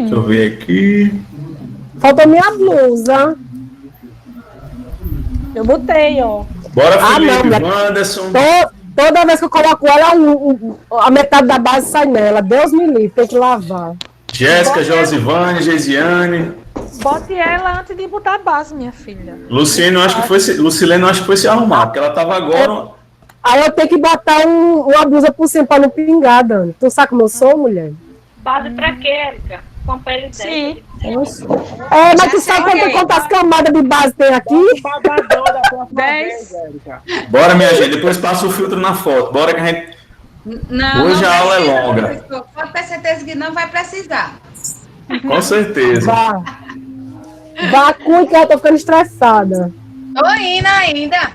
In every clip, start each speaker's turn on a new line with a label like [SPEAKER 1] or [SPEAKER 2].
[SPEAKER 1] Deixa eu ver aqui.
[SPEAKER 2] Faltou minha blusa.
[SPEAKER 3] Eu botei, ó.
[SPEAKER 1] Bora, Felipe,
[SPEAKER 2] não,
[SPEAKER 1] Wanderson.
[SPEAKER 2] Toda vez que eu coloco ela, a metade da base sai nela. Deus me livre, tem que lavar.
[SPEAKER 1] Jéssica, Josivane, Geisiane.
[SPEAKER 3] Bote ela antes de botar a base, minha filha.
[SPEAKER 1] Lucilene, acho que foi se arrumar, porque ela tava agora.
[SPEAKER 2] Aí eu tenho que botar uma blusa por cima pra não pingar, Dani. Tu sabe como eu sou, mulher?
[SPEAKER 4] Base pra quê, Érica? Com pele
[SPEAKER 3] Sim.
[SPEAKER 2] Mas tu sabe quantas camadas de base tem aqui?
[SPEAKER 3] 10.
[SPEAKER 1] Bora, minha gente, depois passa o filtro na foto. Bora que a gente.
[SPEAKER 5] Não,
[SPEAKER 1] Hoje
[SPEAKER 5] não
[SPEAKER 1] a aula é
[SPEAKER 5] precisa,
[SPEAKER 1] longa.
[SPEAKER 5] professor. Pode ter certeza que não vai precisar.
[SPEAKER 1] Com certeza.
[SPEAKER 2] Vá, cuide que eu tô ficando estressada.
[SPEAKER 5] Tô indo ainda.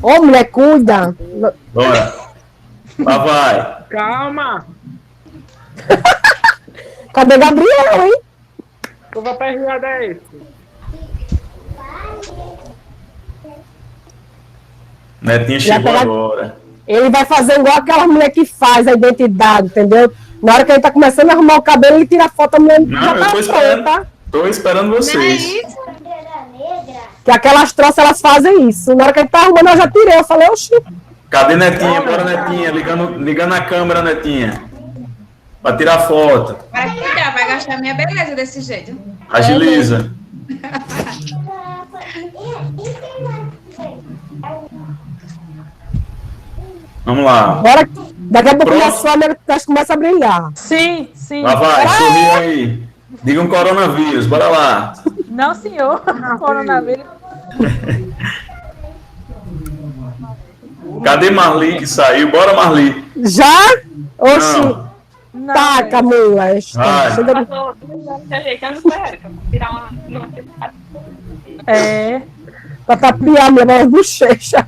[SPEAKER 2] Ô, mulher, cuida.
[SPEAKER 1] Bora. Lá vai.
[SPEAKER 6] Calma.
[SPEAKER 2] Cadê Gabriel, hein?
[SPEAKER 6] Tu vai perguntar desse.
[SPEAKER 1] Netinha
[SPEAKER 2] Já
[SPEAKER 1] chegou
[SPEAKER 2] pega-
[SPEAKER 1] agora.
[SPEAKER 2] Ele vai fazer igual aquela mulher que faz a identidade, entendeu? Na hora que ele tá começando a arrumar o cabelo, ele tira a foto, a mulher
[SPEAKER 1] Não,
[SPEAKER 2] já
[SPEAKER 1] eu
[SPEAKER 2] tá
[SPEAKER 1] tô esperando.
[SPEAKER 2] pronta.
[SPEAKER 1] Tô esperando
[SPEAKER 5] Não é
[SPEAKER 1] vocês.
[SPEAKER 5] isso?
[SPEAKER 2] Que aquelas troças, elas fazem isso. Na hora que ele tá arrumando, eu já tirei. Eu falei, oxi.
[SPEAKER 1] Cadê Netinha? Bora, Netinha. Ligando a câmera, Netinha. Pra tirar foto.
[SPEAKER 5] Vai cuidar, vai gastar minha beleza desse jeito.
[SPEAKER 1] Agiliza. Vamos lá.
[SPEAKER 2] Bora. Daqui a pouco
[SPEAKER 1] Pronto.
[SPEAKER 2] minha sombra começa a brilhar.
[SPEAKER 3] Sim, sim.
[SPEAKER 1] Lá vai, sorri aí. Diga um coronavírus, bora lá.
[SPEAKER 3] Não, senhor. Coronavírus.
[SPEAKER 1] Cadê Marli que saiu? Bora, Marli.
[SPEAKER 2] Já? Oxi.
[SPEAKER 1] Não.
[SPEAKER 3] Não,
[SPEAKER 2] Taca, mula.
[SPEAKER 1] Vai.
[SPEAKER 2] Chega de...
[SPEAKER 4] Passou 2 anos se ajeitando com a Érica. Tirar uma.
[SPEAKER 3] É.
[SPEAKER 2] Pra tapiar minha bochecha.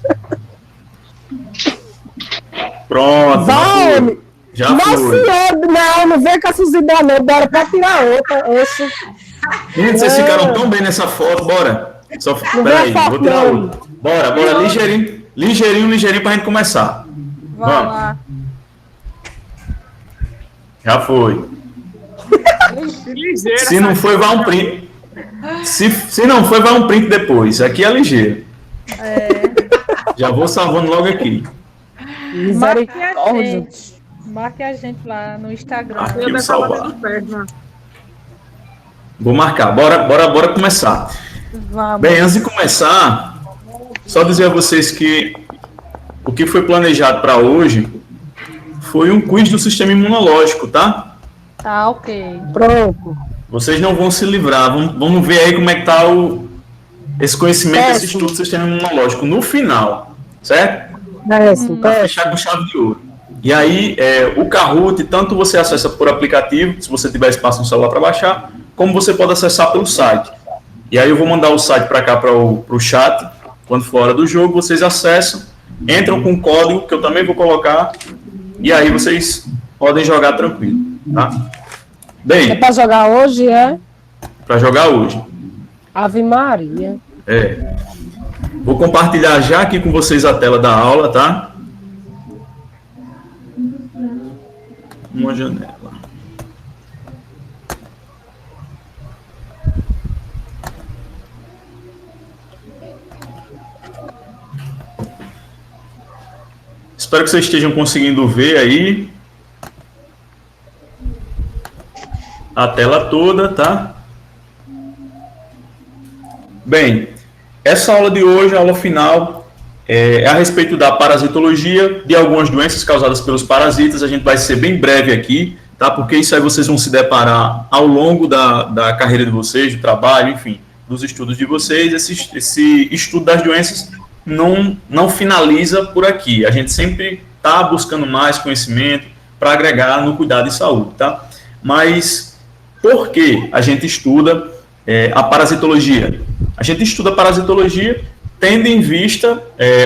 [SPEAKER 1] Pronto.
[SPEAKER 2] Vai,
[SPEAKER 1] foi. Já
[SPEAKER 2] Não,
[SPEAKER 1] foi.
[SPEAKER 2] senhor. Não vem com essa Zidane, não. Bora pra tirar outra. Oxi.
[SPEAKER 1] Gente, vocês ficaram tão bem nessa foto, bora. Só,
[SPEAKER 2] Não
[SPEAKER 1] peraí,
[SPEAKER 2] vem a foto,
[SPEAKER 1] vou tirar
[SPEAKER 2] não.
[SPEAKER 1] outra. Bora, ligeirinho pra gente começar.
[SPEAKER 3] Vai
[SPEAKER 1] Vamos.
[SPEAKER 3] lá.
[SPEAKER 1] Já foi.
[SPEAKER 6] Ligeira.
[SPEAKER 1] Se não foi, vai um print. Se não foi, vai um print depois. Aqui é ligeiro. Já vou salvando logo aqui.
[SPEAKER 3] Marque a
[SPEAKER 2] Misericórdia.
[SPEAKER 3] gente. Marque a gente lá no Instagram.
[SPEAKER 1] Aqui eu salvar.
[SPEAKER 6] Do perna.
[SPEAKER 1] Vou marcar. Bora começar.
[SPEAKER 3] Vamos.
[SPEAKER 1] Bem, antes de começar, só dizer a vocês que o que foi planejado para hoje foi um quiz do sistema imunológico, tá?
[SPEAKER 3] Tá, ok.
[SPEAKER 2] Pronto.
[SPEAKER 1] Vocês não vão se livrar. Vamos ver aí como é que tá esse conhecimento, esse
[SPEAKER 2] Péssimo.
[SPEAKER 1] estudo do sistema imunológico no final, certo?
[SPEAKER 2] Péssimo,
[SPEAKER 1] Para
[SPEAKER 2] péssimo.
[SPEAKER 1] fechar com chave de ouro. E aí, o Kahoot, tanto você acessa por aplicativo, se você tiver espaço no celular para baixar, como você pode acessar pelo site. E aí eu vou mandar o site para cá, para o chat, quando for a hora do jogo, vocês acessam, entram com o código, que eu também vou colocar, e aí vocês podem jogar tranquilo, tá?
[SPEAKER 2] É
[SPEAKER 1] Bem,
[SPEAKER 2] pra jogar hoje, é?
[SPEAKER 1] para jogar hoje.
[SPEAKER 2] Ave Maria.
[SPEAKER 1] Vou compartilhar já aqui com vocês a tela da aula, tá? Uma janela. Espero que vocês estejam conseguindo ver aí a tela toda, tá? Bem, essa aula de hoje, a aula final, é a respeito da parasitologia, de algumas doenças causadas pelos parasitas. A gente vai ser bem breve aqui, tá? Porque isso aí vocês vão se deparar ao longo da carreira de vocês, do trabalho, enfim, dos estudos de vocês. Esse estudo das doenças não finaliza por aqui. A gente sempre está buscando mais conhecimento para agregar no cuidado de saúde, tá? Mas por que a gente estuda a parasitologia? A gente estuda a parasitologia tendo em vista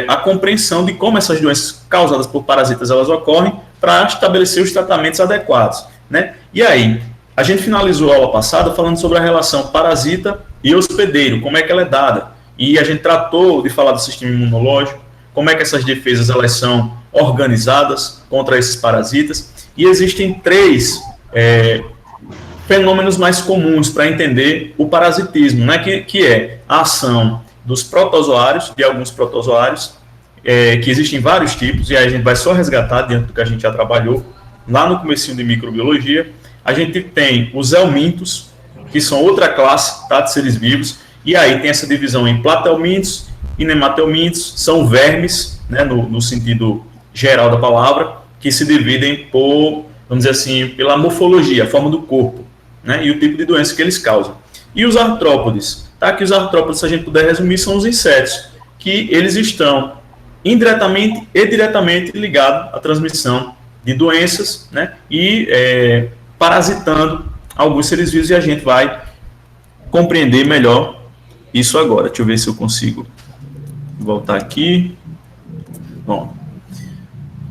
[SPEAKER 1] a compreensão de como essas doenças causadas por parasitas elas ocorrem para estabelecer os tratamentos adequados, né? E aí, a gente finalizou a aula passada falando sobre a relação parasita e hospedeiro, como é que ela é dada. E a gente tratou de falar do sistema imunológico, como é que essas defesas elas são organizadas contra esses parasitas. E existem três fenômenos mais comuns para entender o parasitismo, né, que é a ação dos protozoários, de alguns protozoários, que existem vários tipos, e aí a gente vai só resgatar dentro do que a gente já trabalhou lá no comecinho de microbiologia. A gente tem os helmintos, que são outra classe, tá, de seres vivos, e aí tem essa divisão em platelmintos e nematelmintos, são vermes, né, no sentido geral da palavra, que se dividem por, vamos dizer assim, pela morfologia, a forma do corpo, né, e o tipo de doença que eles causam. E os artrópodes, tá, que os artrópodes, se a gente puder resumir, são os insetos, que eles estão indiretamente e diretamente ligados à transmissão de doenças, né, e parasitando alguns seres vivos, e a gente vai compreender melhor isso agora. Deixa eu ver se eu consigo voltar aqui. Bom,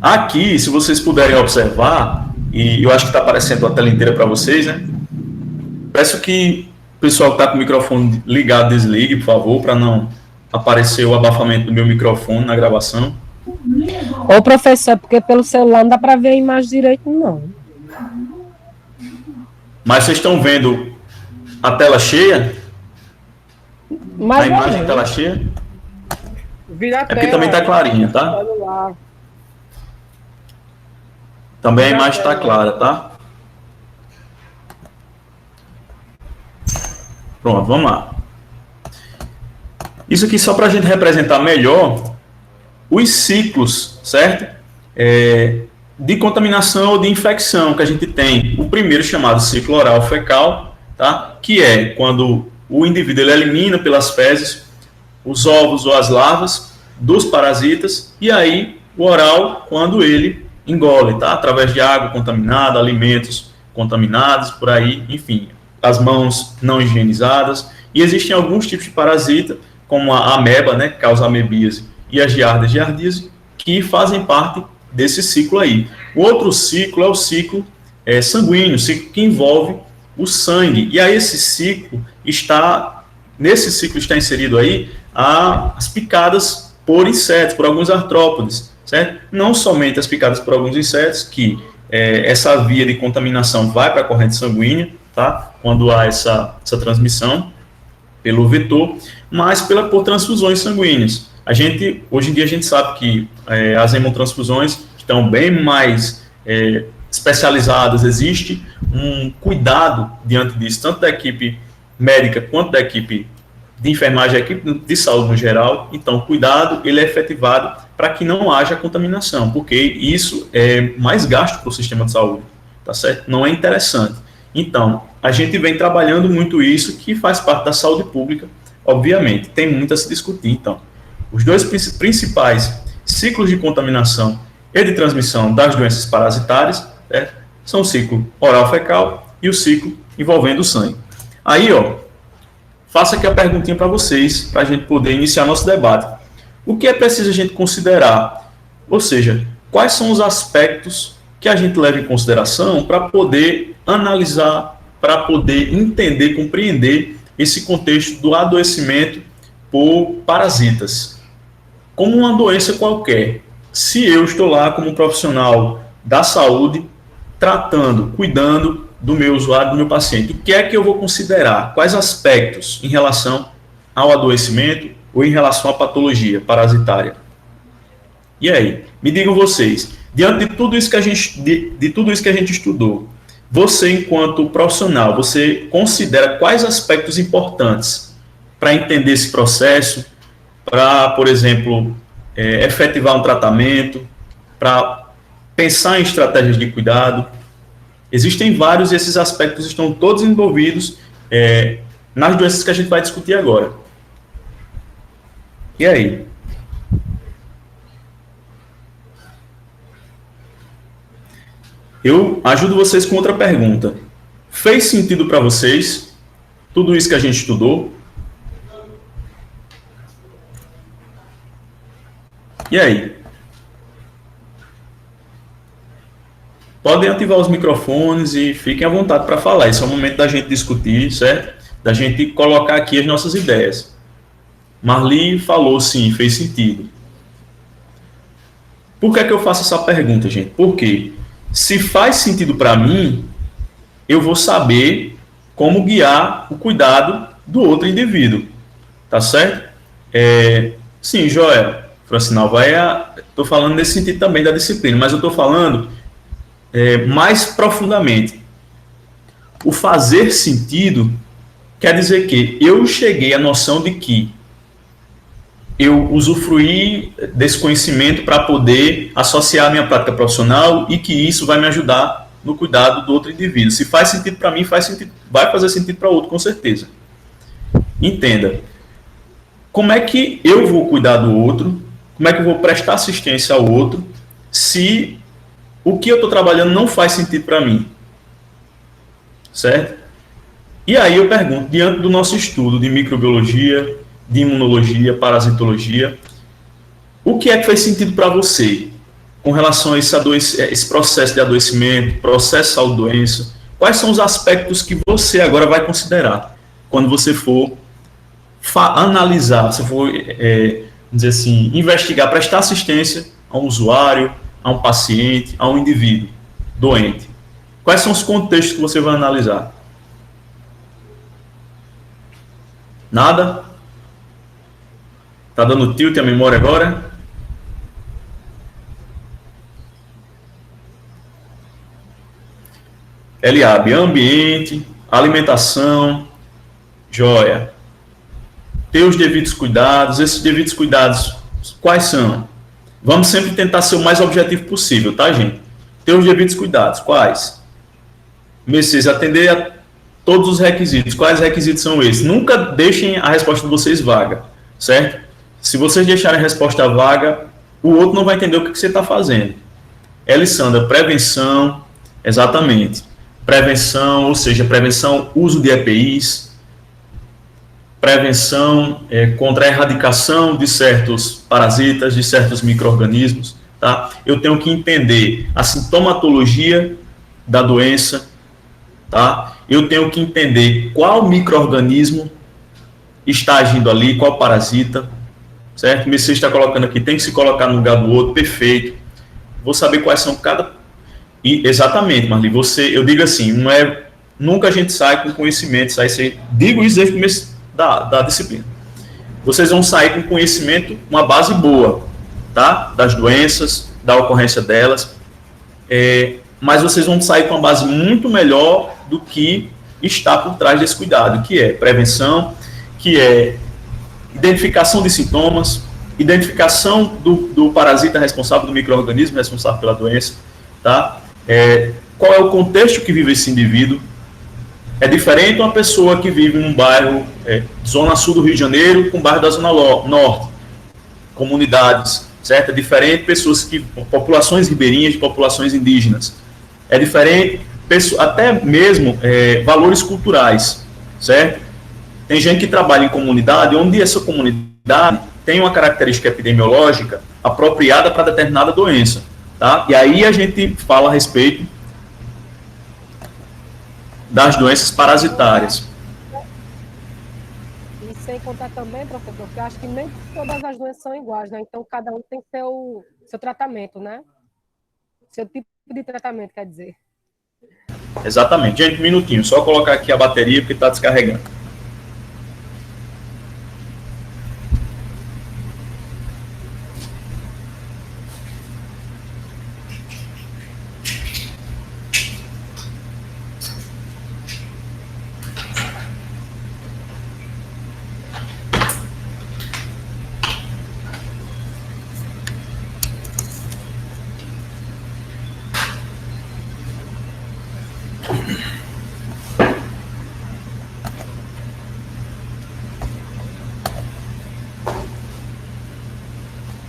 [SPEAKER 1] aqui, se vocês puderem observar, e eu acho que está aparecendo a tela inteira para vocês, né? Peço que o pessoal que está com o microfone ligado desligue, por favor, para não aparecer o abafamento do meu microfone na gravação.
[SPEAKER 2] Ô, professor, porque pelo celular não dá para ver a imagem direito, não.
[SPEAKER 1] Mas vocês estão vendo a tela cheia?
[SPEAKER 2] Mas
[SPEAKER 1] a imagem tela cheia?
[SPEAKER 6] Vira a
[SPEAKER 1] porque também está clarinha, tá?
[SPEAKER 6] Celular.
[SPEAKER 1] Também a imagem está clara, tá? Pronto, vamos lá. Isso aqui só para a gente representar melhor os ciclos, certo? De contaminação ou de infecção que a gente tem. O primeiro chamado ciclo oral fecal, tá? Que é quando o indivíduo ele elimina pelas fezes os ovos ou as larvas dos parasitas, e aí o oral quando ele engole, tá? Através de água contaminada, alimentos contaminados, por aí, enfim, as mãos não higienizadas. E existem alguns tipos de parasita, como a ameba, né, que causa amebíase, e as giardíase, que fazem parte desse ciclo aí. O outro ciclo é o ciclo sanguíneo, ciclo que envolve o sangue. E aí nesse ciclo está inserido aí as picadas por insetos, por alguns artrópodes, certo? Não somente as picadas por alguns insetos, que essa via de contaminação vai para a corrente sanguínea, tá? Quando há essa transmissão pelo vetor, mas por transfusões sanguíneas. Hoje em dia a gente sabe que as hemotransfusões estão bem mais especializadas, existe um cuidado diante disso, tanto da equipe médica quanto da equipe de enfermagem, a equipe de saúde no geral. Então, o cuidado ele é efetivado para que não haja contaminação, porque isso é mais gasto para o sistema de saúde, tá certo? Não é interessante. Então, a gente vem trabalhando muito isso, que faz parte da saúde pública, obviamente. Tem muito a se discutir, então. Os dois principais ciclos de contaminação e de transmissão das doenças parasitárias são o ciclo oral-fecal e o ciclo envolvendo o sangue. Aí, faço aqui a perguntinha para vocês, para a gente poder iniciar nosso debate. O que é preciso a gente considerar? Ou seja, quais são os aspectos que a gente leva em consideração para poder analisar, para poder entender, compreender esse contexto do adoecimento por parasitas? Como uma doença qualquer, se eu estou lá como profissional da saúde, tratando, cuidando do meu usuário, do meu paciente, o que é que eu vou considerar? Quais aspectos em relação ao adoecimento ou em relação à patologia parasitária? E aí, me digam vocês, diante de tudo isso que a gente estudou, você, enquanto profissional, você considera quais aspectos importantes para entender esse processo, para, por exemplo, efetivar um tratamento, para pensar em estratégias de cuidado? Existem vários, e esses aspectos estão todos envolvidos nas doenças que a gente vai discutir agora. E aí? Eu ajudo vocês com outra pergunta. Fez sentido para vocês tudo isso que a gente estudou? E aí? Podem ativar os microfones e fiquem à vontade para falar. Esse é o momento da gente discutir, certo? Da gente colocar aqui as nossas ideias. Marli falou sim, fez sentido. Por que é que eu faço essa pergunta, gente? Porque se faz sentido para mim, eu vou saber como guiar o cuidado do outro indivíduo, tá certo? Sim, Joia, Francinal, estou falando nesse sentido também da disciplina, mas eu estou falando mais profundamente. O fazer sentido quer dizer que eu cheguei à noção de que eu usufruí desse conhecimento para poder associar a minha prática profissional e que isso vai me ajudar no cuidado do outro indivíduo. Se faz sentido para mim, faz sentido, vai fazer sentido para outro, com certeza. Entenda, como é que eu vou cuidar do outro, como é que eu vou prestar assistência ao outro, se o que eu estou trabalhando não faz sentido para mim? Certo? E aí eu pergunto, diante do nosso estudo de microbiologia, de imunologia, parasitologia, o que é que faz sentido para você com relação a esse processo de adoecimento, processo de saúde-doença? Quais são os aspectos que você agora vai considerar quando você for analisar, se for, dizer assim, investigar, prestar assistência a um usuário, a um paciente, a um indivíduo doente? Quais são os contextos que você vai analisar? Nada? Tá dando tilt a memória agora? LAB, ambiente, alimentação, joia. Ter os devidos cuidados. Esses devidos cuidados, quais são? Vamos sempre tentar ser o mais objetivo possível, tá, gente? Ter os devidos cuidados, quais? Mercedes, atender a todos os requisitos. Quais requisitos são esses? Nunca deixem a resposta de vocês vaga, certo? Se vocês deixarem a resposta vaga, o outro não vai entender o que você está fazendo. Elisandra, prevenção, exatamente. Prevenção, ou seja, prevenção, uso de EPIs, prevenção contra a erradicação de certos parasitas, de certos micro-organismos, tá? Eu tenho que entender a sintomatologia da doença, tá? Eu tenho que entender qual micro-organismo está agindo ali, qual parasita, certo? O Messias está colocando aqui, tem que se colocar no lugar do outro, perfeito. Vou saber quais são cada... E, exatamente, Marli, eu digo assim, nunca a gente sai com conhecimento, digo isso desde o começo da disciplina. Vocês vão sair com conhecimento, uma base boa, tá? Das doenças, da ocorrência delas, mas vocês vão sair com uma base muito melhor do que está por trás desse cuidado, que é prevenção, que é identificação de sintomas, identificação do parasita responsável, do micro-organismo responsável pela doença, tá? Qual é o contexto que vive esse indivíduo? É diferente uma pessoa que vive num bairro, zona sul do Rio de Janeiro, com o bairro da zona norte, comunidades, certo? É diferente populações ribeirinhas de populações indígenas. É diferente, até mesmo valores culturais, certo? Tem gente que trabalha em comunidade, onde essa comunidade tem uma característica epidemiológica apropriada para determinada doença, tá? E aí a gente fala a respeito das doenças parasitárias.
[SPEAKER 2] E sem contar também, professor, que eu acho que nem todas as doenças são iguais, né? Então, cada um tem seu tratamento, né? Seu tipo de tratamento, quer dizer.
[SPEAKER 1] Exatamente. Gente, um minutinho, só colocar aqui a bateria porque está descarregando.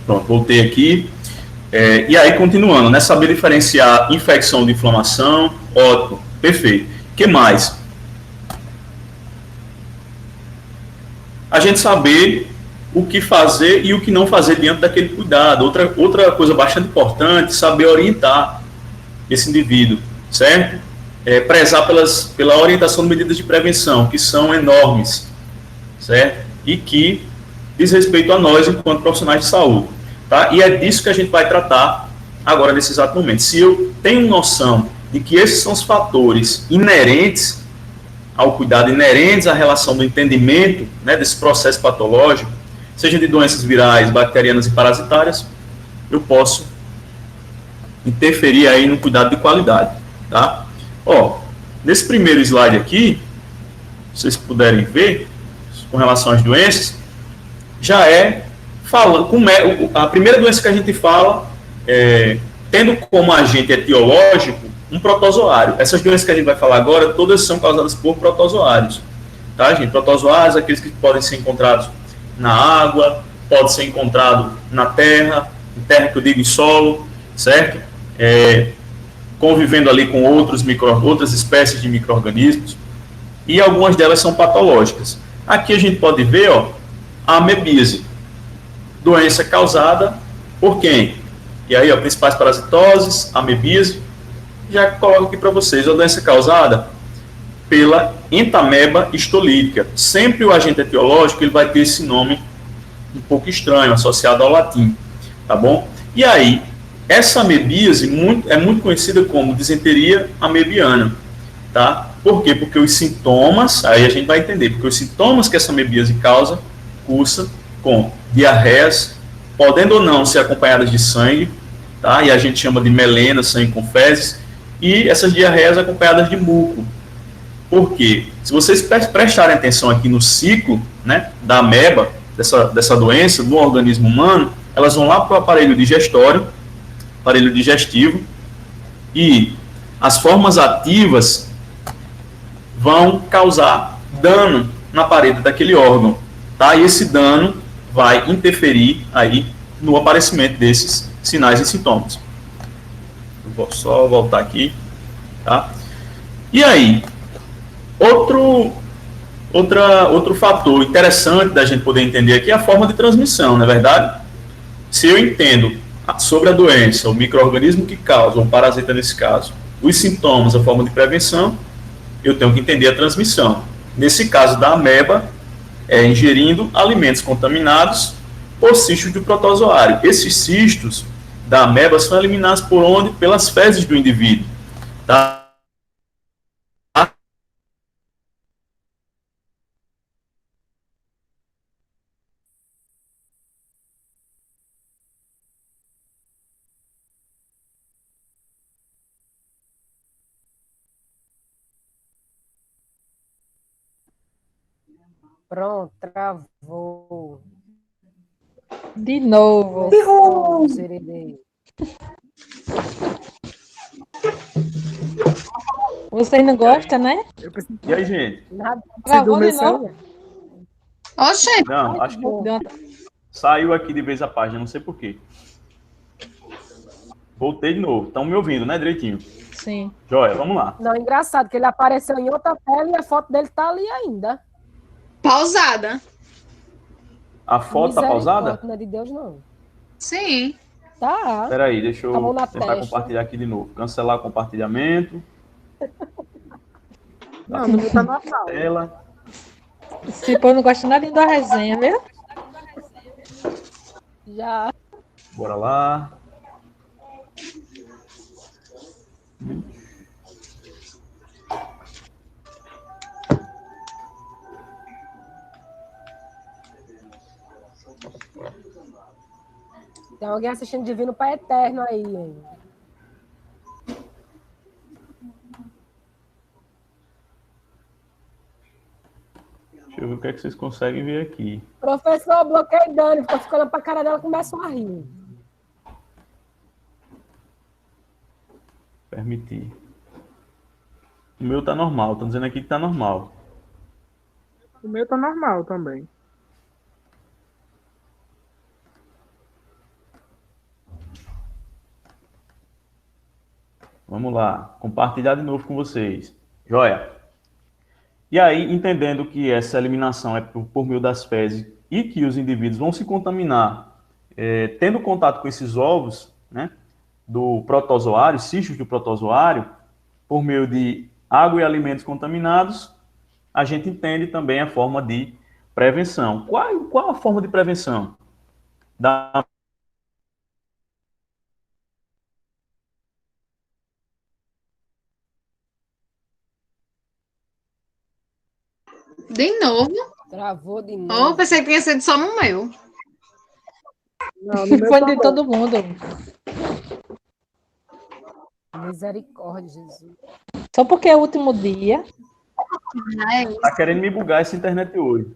[SPEAKER 1] Pronto, voltei aqui. E aí, continuando, né? Saber diferenciar infecção de inflamação, ótimo, perfeito. O que mais? A gente saber o que fazer e o que não fazer diante daquele cuidado. Outra coisa bastante importante, saber orientar esse indivíduo, certo? Prezar pela orientação de medidas de prevenção, que são enormes, certo? E que diz respeito a nós enquanto profissionais de saúde, tá? E é disso que a gente vai tratar agora nesse exato momento. Se eu tenho noção de que esses são os fatores inerentes ao cuidado, inerentes à relação do entendimento, né, desse processo patológico, seja de doenças virais, bacterianas e parasitárias, eu posso interferir aí no cuidado de qualidade, tá? Ó, nesse primeiro slide aqui, se vocês puderem ver, com relação às doenças, já é a primeira doença que a gente fala, tendo como agente etiológico um protozoário. Essas doenças que a gente vai falar agora, todas são causadas por protozoários, tá, gente? Protozoários, aqueles que podem ser encontrados na água, pode ser encontrado na terra, em terra que eu digo em solo, certo? Convivendo ali com outras espécies de micro-organismos, e algumas delas são patológicas. Aqui a gente pode ver, ó, a amebíase, doença causada por quem? E aí, ó, principais parasitoses, amebíase, já coloco aqui para vocês, a doença causada pela Entamoeba histolítica. Sempre o agente etiológico ele vai ter esse nome um pouco estranho, associado ao latim, tá bom? E aí, essa amebíase é muito conhecida como disenteria amebiana, tá? Por quê? Porque os sintomas, aí a gente vai entender, porque os sintomas que essa amebíase causa, cursa com diarreias, podendo ou não ser acompanhadas de sangue, tá? E a gente chama de melena, sangue com fezes, e essas diarreias acompanhadas de muco. Por quê? Se vocês prestarem atenção aqui no ciclo, né, da ameba, dessa doença, no organismo humano, elas vão lá para o aparelho digestório, aparelho digestivo, e as formas ativas vão causar dano na parede daquele órgão, tá? E esse dano vai interferir aí no aparecimento desses sinais e sintomas. Vou só voltar aqui, tá? E aí, outro fator interessante da gente poder entender aqui é a forma de transmissão, não é verdade? Se eu entendo sobre a doença, o micro-organismo que causa, ou parasita nesse caso, os sintomas, a forma de prevenção, eu tenho que entender a transmissão. Nesse caso da ameba, ingerindo alimentos contaminados por cistos de protozoário. Esses cistos da ameba são eliminados por onde? Pelas fezes do indivíduo, tá?
[SPEAKER 2] Pronto, travou.
[SPEAKER 3] De novo.
[SPEAKER 2] Oh, Zerede.
[SPEAKER 3] Vocês não gostam, né?
[SPEAKER 1] E aí, gente?
[SPEAKER 2] Nada.
[SPEAKER 3] Travou de novo?
[SPEAKER 5] Oxe,
[SPEAKER 1] Não, acho que saiu aqui de vez a página, não sei porquê. Voltei de novo. Estão me ouvindo, né, direitinho?
[SPEAKER 3] Sim.
[SPEAKER 1] Joia, vamos lá.
[SPEAKER 2] Não, engraçado que ele apareceu em outra tela e a foto dele tá ali ainda.
[SPEAKER 5] pausada.
[SPEAKER 1] A foto tá pausada?
[SPEAKER 2] Não é de Deus, não.
[SPEAKER 5] Sim.
[SPEAKER 2] Tá.
[SPEAKER 1] Espera aí, deixa eu
[SPEAKER 2] Tá
[SPEAKER 1] tentar compartilhar aqui de novo. Cancelar o compartilhamento.
[SPEAKER 2] Não, não tá normal.
[SPEAKER 1] Tela.
[SPEAKER 3] Esse povo não gosta nada da resenha, viu?
[SPEAKER 2] Já.
[SPEAKER 1] Bora lá.
[SPEAKER 2] Tem alguém assistindo Divino Pai Eterno aí, hein?
[SPEAKER 1] Deixa eu ver o que é que vocês conseguem ver aqui.
[SPEAKER 2] Professor, bloqueei Dani, ficou ficando pra cara dela, começou a rir.
[SPEAKER 1] Permitir. O meu tá normal, estão dizendo aqui que tá normal.
[SPEAKER 6] O meu tá normal também.
[SPEAKER 1] Vamos lá, compartilhar de novo com vocês. Joia. E aí, entendendo que essa eliminação é por meio das fezes e que os indivíduos vão se contaminar, tendo contato com esses ovos, né, do protozoário, cistos do protozoário, por meio de água e alimentos contaminados, a gente entende também a forma de prevenção. Qual a forma de prevenção? Da
[SPEAKER 5] De novo?
[SPEAKER 2] Travou de
[SPEAKER 5] Oh,
[SPEAKER 2] novo.
[SPEAKER 5] pensei que tinha sido só no meu.
[SPEAKER 6] Não, no meu
[SPEAKER 3] Foi de
[SPEAKER 6] também.
[SPEAKER 3] todo mundo.
[SPEAKER 2] Misericórdia, Jesus.
[SPEAKER 3] Só porque é o último dia.
[SPEAKER 1] Tá querendo me bugar essa internet hoje.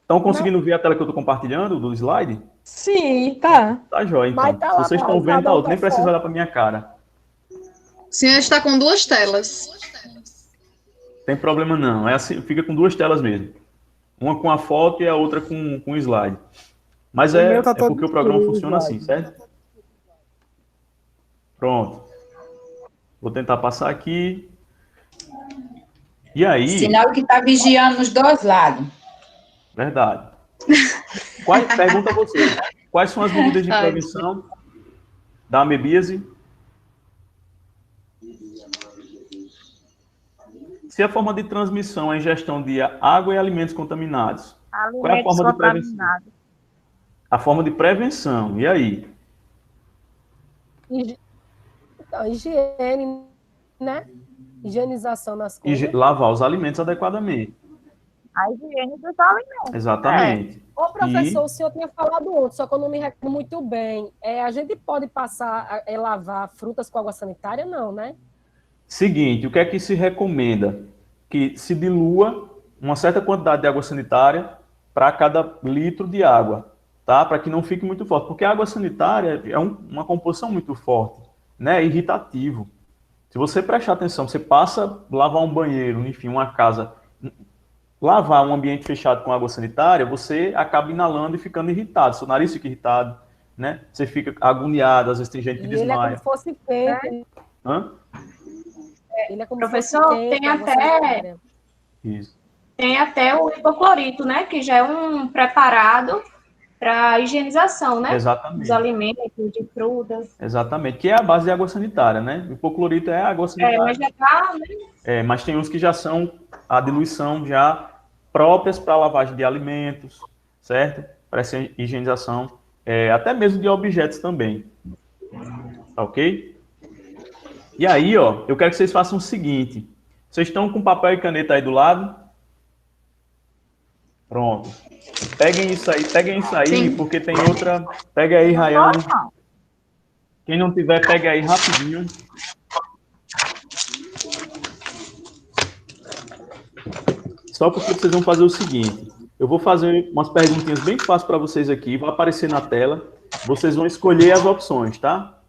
[SPEAKER 1] Estão conseguindo ver a tela que eu tô compartilhando do slide?
[SPEAKER 3] Sim, tá.
[SPEAKER 1] Tá jóia, então.
[SPEAKER 2] Mas tá
[SPEAKER 1] Se
[SPEAKER 2] lá
[SPEAKER 1] vocês estão vendo,
[SPEAKER 2] pausada
[SPEAKER 1] tá
[SPEAKER 2] a
[SPEAKER 1] outro. Nem
[SPEAKER 2] outra
[SPEAKER 1] precisa
[SPEAKER 2] foto.
[SPEAKER 1] olhar pra minha cara.
[SPEAKER 5] O senhor está com duas telas.
[SPEAKER 1] Tem problema não. É assim, fica com duas telas mesmo. Uma com a foto e a outra com o slide. Mas
[SPEAKER 6] O meu tá
[SPEAKER 1] é
[SPEAKER 6] todo
[SPEAKER 1] porque o programa
[SPEAKER 6] escuro, o
[SPEAKER 1] funciona assim,
[SPEAKER 6] slide.
[SPEAKER 1] certo? Pronto. Vou tentar passar aqui. E aí,
[SPEAKER 7] Sinal que está vigiando os dois lados.
[SPEAKER 1] verdade. Pergunta a você. Quais são as medidas de
[SPEAKER 5] Ai,
[SPEAKER 1] prevenção da amebíase? Se a forma de transmissão é ingestão de água e alimentos contaminados, qual é a
[SPEAKER 8] Alimentos
[SPEAKER 1] forma de prevenção?
[SPEAKER 8] contaminados.
[SPEAKER 1] A forma de prevenção. E aí?
[SPEAKER 2] Então, higiene, né? Higienização nas coisas.
[SPEAKER 1] Lavar os alimentos adequadamente.
[SPEAKER 8] A higiene dos alimentos.
[SPEAKER 1] Exatamente.
[SPEAKER 2] Ô, professor,
[SPEAKER 1] E
[SPEAKER 2] o senhor tinha falado ontem, só que eu não me recordo muito bem. A gente pode passar, lavar frutas com água sanitária? Não, né?
[SPEAKER 1] seguinte, o que é que se recomenda? Que se dilua uma certa quantidade de água sanitária para cada litro de água, tá? Para que não fique muito forte, porque a água sanitária é uma composição muito forte, né? É irritativo. Se você prestar atenção, você passa lavar um banheiro, enfim, uma casa, lavar um ambiente fechado com água sanitária, você acaba inalando e ficando irritado, seu nariz fica irritado, né? Você fica agoniado, às vezes tem gente que
[SPEAKER 2] E ele é como
[SPEAKER 1] desmaia.
[SPEAKER 2] se fosse quente.
[SPEAKER 1] Hã?
[SPEAKER 2] Ele é como
[SPEAKER 4] Professor,
[SPEAKER 2] se fosse quente,
[SPEAKER 4] tem
[SPEAKER 2] água
[SPEAKER 4] até-
[SPEAKER 2] sanitária.
[SPEAKER 1] Isso.
[SPEAKER 4] Tem até o hipoclorito, né? Que já é um preparado para higienização, né?
[SPEAKER 1] Exatamente.
[SPEAKER 4] Dos alimentos, de frutas.
[SPEAKER 1] Exatamente, que é a base de água sanitária, né? O hipoclorito é a água sanitária.
[SPEAKER 4] Mas já tá, né?
[SPEAKER 1] Mas tem uns que já são a diluição já próprias para lavagem de alimentos, certo? Para essa higienização, até mesmo de objetos também. Tá ok? E aí, ó, eu quero que vocês façam o seguinte. Vocês estão com papel e caneta aí do lado? Pronto. Peguem isso aí,
[SPEAKER 5] Sim.
[SPEAKER 1] porque tem outra. Pega aí, Rayane. Quem não tiver, pega aí rapidinho. Só porque vocês vão fazer o seguinte. Eu vou fazer umas perguntinhas bem fáceis para vocês aqui. Vai aparecer na tela. Vocês vão escolher as opções, tá?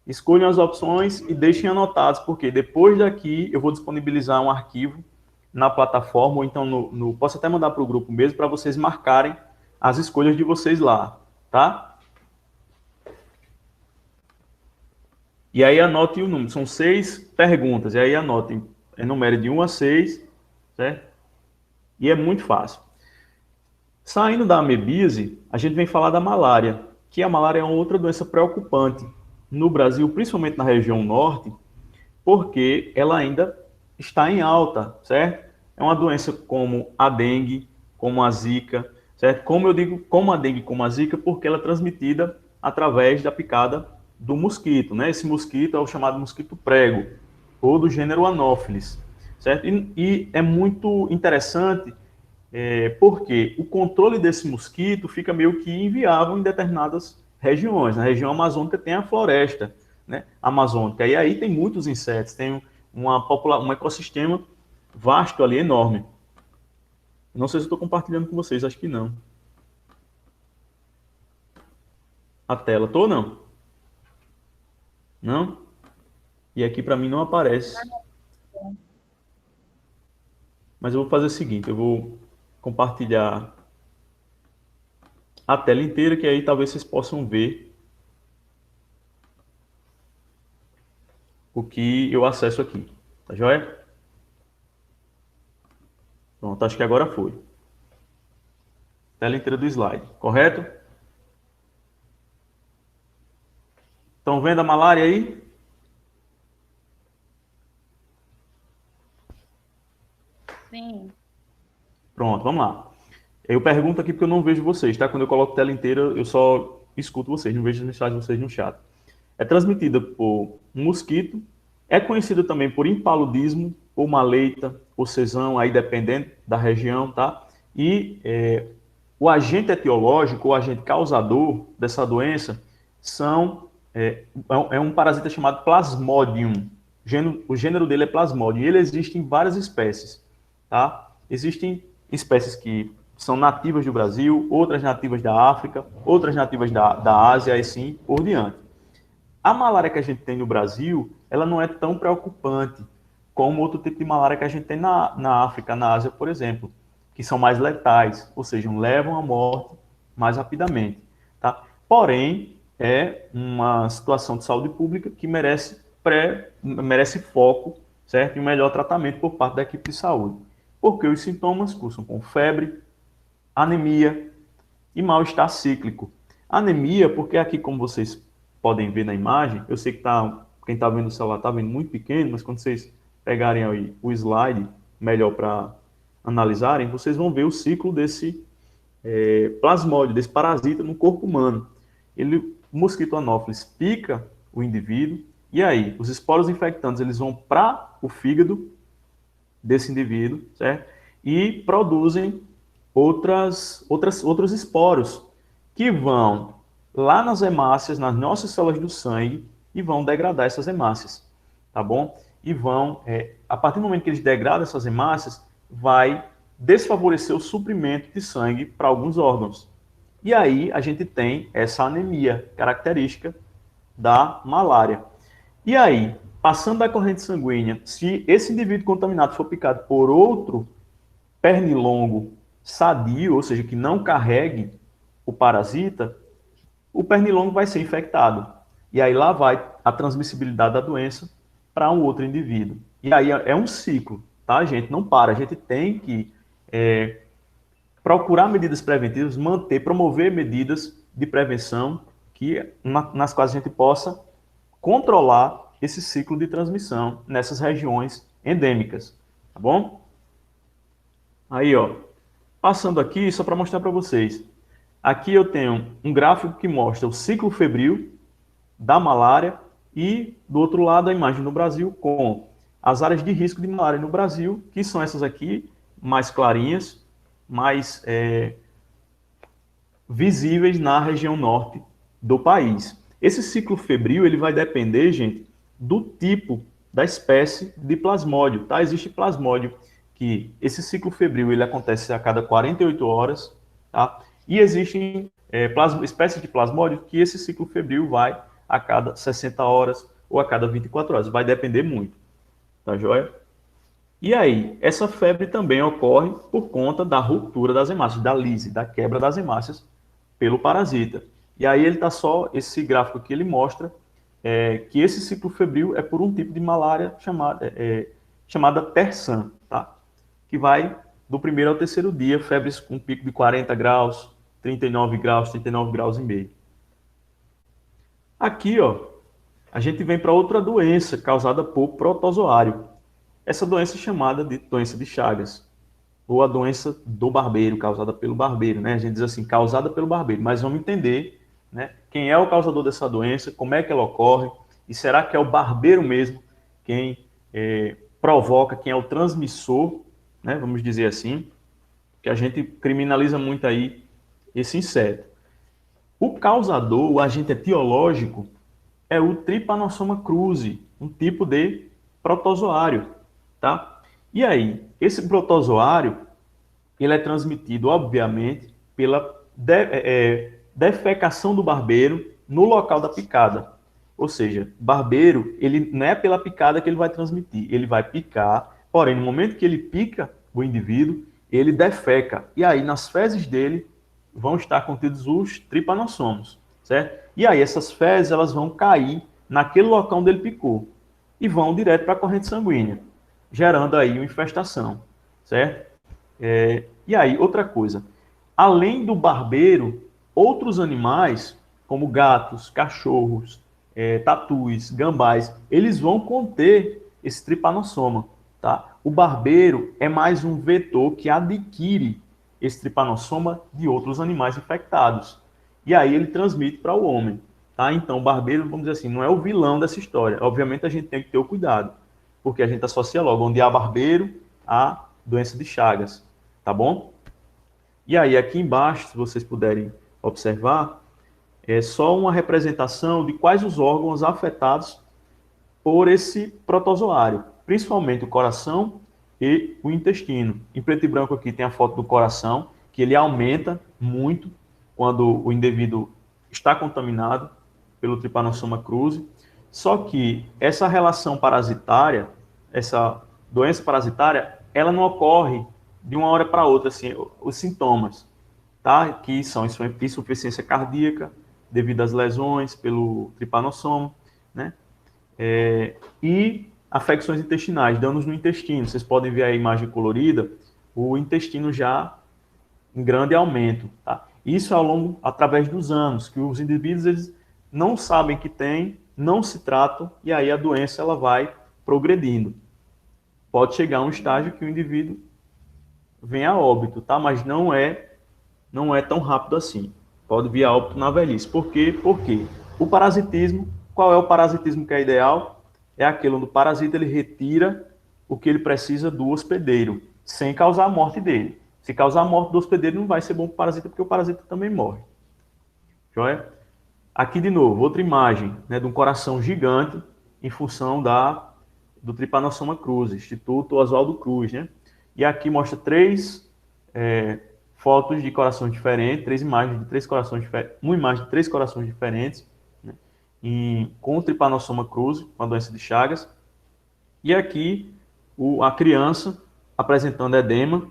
[SPEAKER 1] Escolham as opções e deixem anotados, porque depois daqui eu vou disponibilizar um arquivo na plataforma, ou então posso até mandar para o grupo mesmo, para vocês marcarem as escolhas de vocês lá, tá? E aí anotem o número, são 6 perguntas, e aí anotem, enumere de 1 a 6, certo? E é muito fácil. Saindo da amebíase, a gente vem falar da malária, que a malária é uma outra doença preocupante no Brasil, principalmente na região norte, porque ela ainda está em alta, certo? É uma doença como a dengue, como a zika, certo? Como eu digo, como a dengue, como a zika, porque ela é transmitida através da picada do mosquito, né? Esse mosquito é o chamado mosquito prego, ou do gênero Anopheles, certo? E é muito interessante, porque o controle desse mosquito fica meio que inviável em determinadas regiões. Na região amazônica tem a floresta, né, amazônica, e aí tem muitos insetos, tem um ecossistema vasto ali, enorme. Não sei se estou compartilhando com vocês, acho que não. A tela, tô ou não? Não? E aqui para mim não aparece. Mas eu vou fazer o seguinte, eu vou compartilhar a tela inteira, que aí talvez vocês possam ver o que eu acesso aqui. Tá joia? Pronto, acho que agora foi. Tela inteira do slide, correto? Estão vendo a malária aí?
[SPEAKER 8] Sim.
[SPEAKER 1] Pronto, vamos lá. Eu pergunto aqui porque eu não vejo vocês, tá? Quando eu coloco tela inteira, eu só escuto vocês, não vejo as mensagens de vocês no chat. É transmitida por um mosquito, é conhecida também por impaludismo, ou maleita, ou cesão, aí dependendo da região, tá? E o agente etiológico, o agente causador dessa doença, é um parasita chamado Plasmodium. O gênero dele é Plasmodium. E ele existe em várias espécies, tá? Existem espécies que são nativas do Brasil, outras nativas da África, outras nativas da Ásia, e assim por diante. A malária que a gente tem no Brasil, ela não é tão preocupante como outro tipo de malária que a gente tem na África, na Ásia, por exemplo, que são mais letais, ou seja, levam à morte mais rapidamente, tá? Porém, é uma situação de saúde pública que merece foco, certo? E um melhor tratamento por parte da equipe de saúde. Porque os sintomas cursam com febre, anemia e mal-estar cíclico. Anemia, porque aqui, como vocês podem ver na imagem, eu sei que quem está vendo o celular está vendo muito pequeno, mas quando vocês pegarem aí o slide melhor para analisarem, vocês vão ver o ciclo desse plasmódio, desse parasita no corpo humano. O mosquito anófeles pica o indivíduo, e aí os esporos infectantes eles vão para o fígado desse indivíduo, certo? E produzem outros esporos que vão lá nas hemácias, nas nossas células do sangue, e vão degradar essas hemácias, tá bom? E vão, a partir do momento que eles degradam essas hemácias, vai desfavorecer o suprimento de sangue para alguns órgãos. E aí a gente tem essa anemia característica da malária. E aí, passando da corrente sanguínea, se esse indivíduo contaminado for picado por outro pernilongo sadio, ou seja, que não carregue o parasita, o pernilongo vai ser infectado. E aí lá vai a transmissibilidade da doença para um outro indivíduo. E aí é um ciclo, tá, gente? Não para. A gente tem que procurar medidas preventivas, promover medidas de prevenção nas quais a gente possa controlar esse ciclo de transmissão nessas regiões endêmicas, tá bom? Aí, ó, passando aqui, só para mostrar para vocês. Aqui eu tenho um gráfico que mostra o ciclo febril da malária e, do outro lado, a imagem no Brasil com as áreas de risco de malária no Brasil, que são essas aqui, mais clarinhas, mais visíveis na região norte do país. Esse ciclo febril ele vai depender, gente, do tipo da espécie de plasmódio, tá? Existe plasmódio que esse ciclo febril ele acontece a cada 48 horas, tá? E existem espécies de plasmódio que esse ciclo febril vai a cada 60 horas ou a cada 24 horas, vai depender muito, tá joia? E aí, essa febre também ocorre por conta da ruptura das hemácias, da lise, da quebra das hemácias pelo parasita. E aí ele tá só, esse gráfico aqui ele mostra que esse ciclo febril é por um tipo de malária chamada tersan, tá? Que vai do primeiro ao terceiro dia, febres com pico de 40 graus, 39 graus, 39 graus e meio. Aqui, ó, a gente vem para outra doença causada por protozoário. Essa doença é chamada de doença de Chagas, ou a doença do barbeiro, causada pelo barbeiro, né? A gente diz assim, causada pelo barbeiro, mas vamos entender, né, quem é o causador dessa doença, como é que ela ocorre, e será que é o barbeiro mesmo quem provoca, quem é o transmissor, né, vamos dizer assim, que a gente criminaliza muito aí esse inseto. O causador, o agente etiológico, é o Trypanosoma cruzi, um tipo de protozoário, tá? E aí, esse protozoário, ele é transmitido, obviamente, pela defecação do barbeiro no local da picada. Ou seja, barbeiro, ele não é pela picada que ele vai transmitir, ele vai picar, porém, no momento que ele pica o indivíduo, ele defeca. E aí, nas fezes dele, vão estar contidos os tripanossomos, certo? E aí, essas fezes, elas vão cair naquele local onde ele picou e vão direto para a corrente sanguínea, gerando aí uma infestação, certo? E aí, outra coisa, além do barbeiro, outros animais, como gatos, cachorros, tatus, gambás, eles vão conter esse tripanossoma, tá? O barbeiro é mais um vetor que adquire esse tripanossoma de outros animais infectados. E aí ele transmite para o homem, tá? Então, o barbeiro, vamos dizer assim, não é o vilão dessa história. Obviamente, a gente tem que ter o cuidado. porque a gente associa logo onde há barbeiro a doença de Chagas, tá bom? E aí, aqui embaixo, se vocês puderem observar, é só uma representação de quais os órgãos afetados por esse protozoário, principalmente o coração e o intestino. Em preto e branco aqui tem a foto do coração, que ele aumenta muito quando o indivíduo está contaminado pelo Trypanosoma cruzi. Só que essa relação parasitária, essa doença parasitária, ela não ocorre de uma hora para outra, assim, os sintomas, tá? Que são insuficiência cardíaca, devido às lesões pelo Trypanosoma, né? E afecções intestinais, danos no intestino. Vocês podem ver a imagem colorida, o intestino já em grande aumento, tá? Isso através dos anos, que os indivíduos eles não sabem que tem, não se tratam, e aí a doença ela vai progredindo. Pode chegar a um estágio que o indivíduo vem a óbito, tá? Mas não é tão rápido assim. Pode vir a óbito na velhice. Por quê? Porque o parasitismo, qual é o parasitismo que é ideal? É aquele onde o parasita ele retira o que ele precisa do hospedeiro, sem causar a morte dele. Se causar a morte do hospedeiro, não vai ser bom para o parasita, porque o parasita também morre. Joia? Aqui, de novo, outra imagem, né, de um coração gigante em função do Trypanosoma cruzi, Instituto Oswaldo Cruz, né? E aqui mostra três fotos de corações diferentes, três imagens de três corações diferentes, uma imagem de três corações diferentes, né, com o Trypanosoma cruzi, com a doença de Chagas. E aqui a criança apresentando edema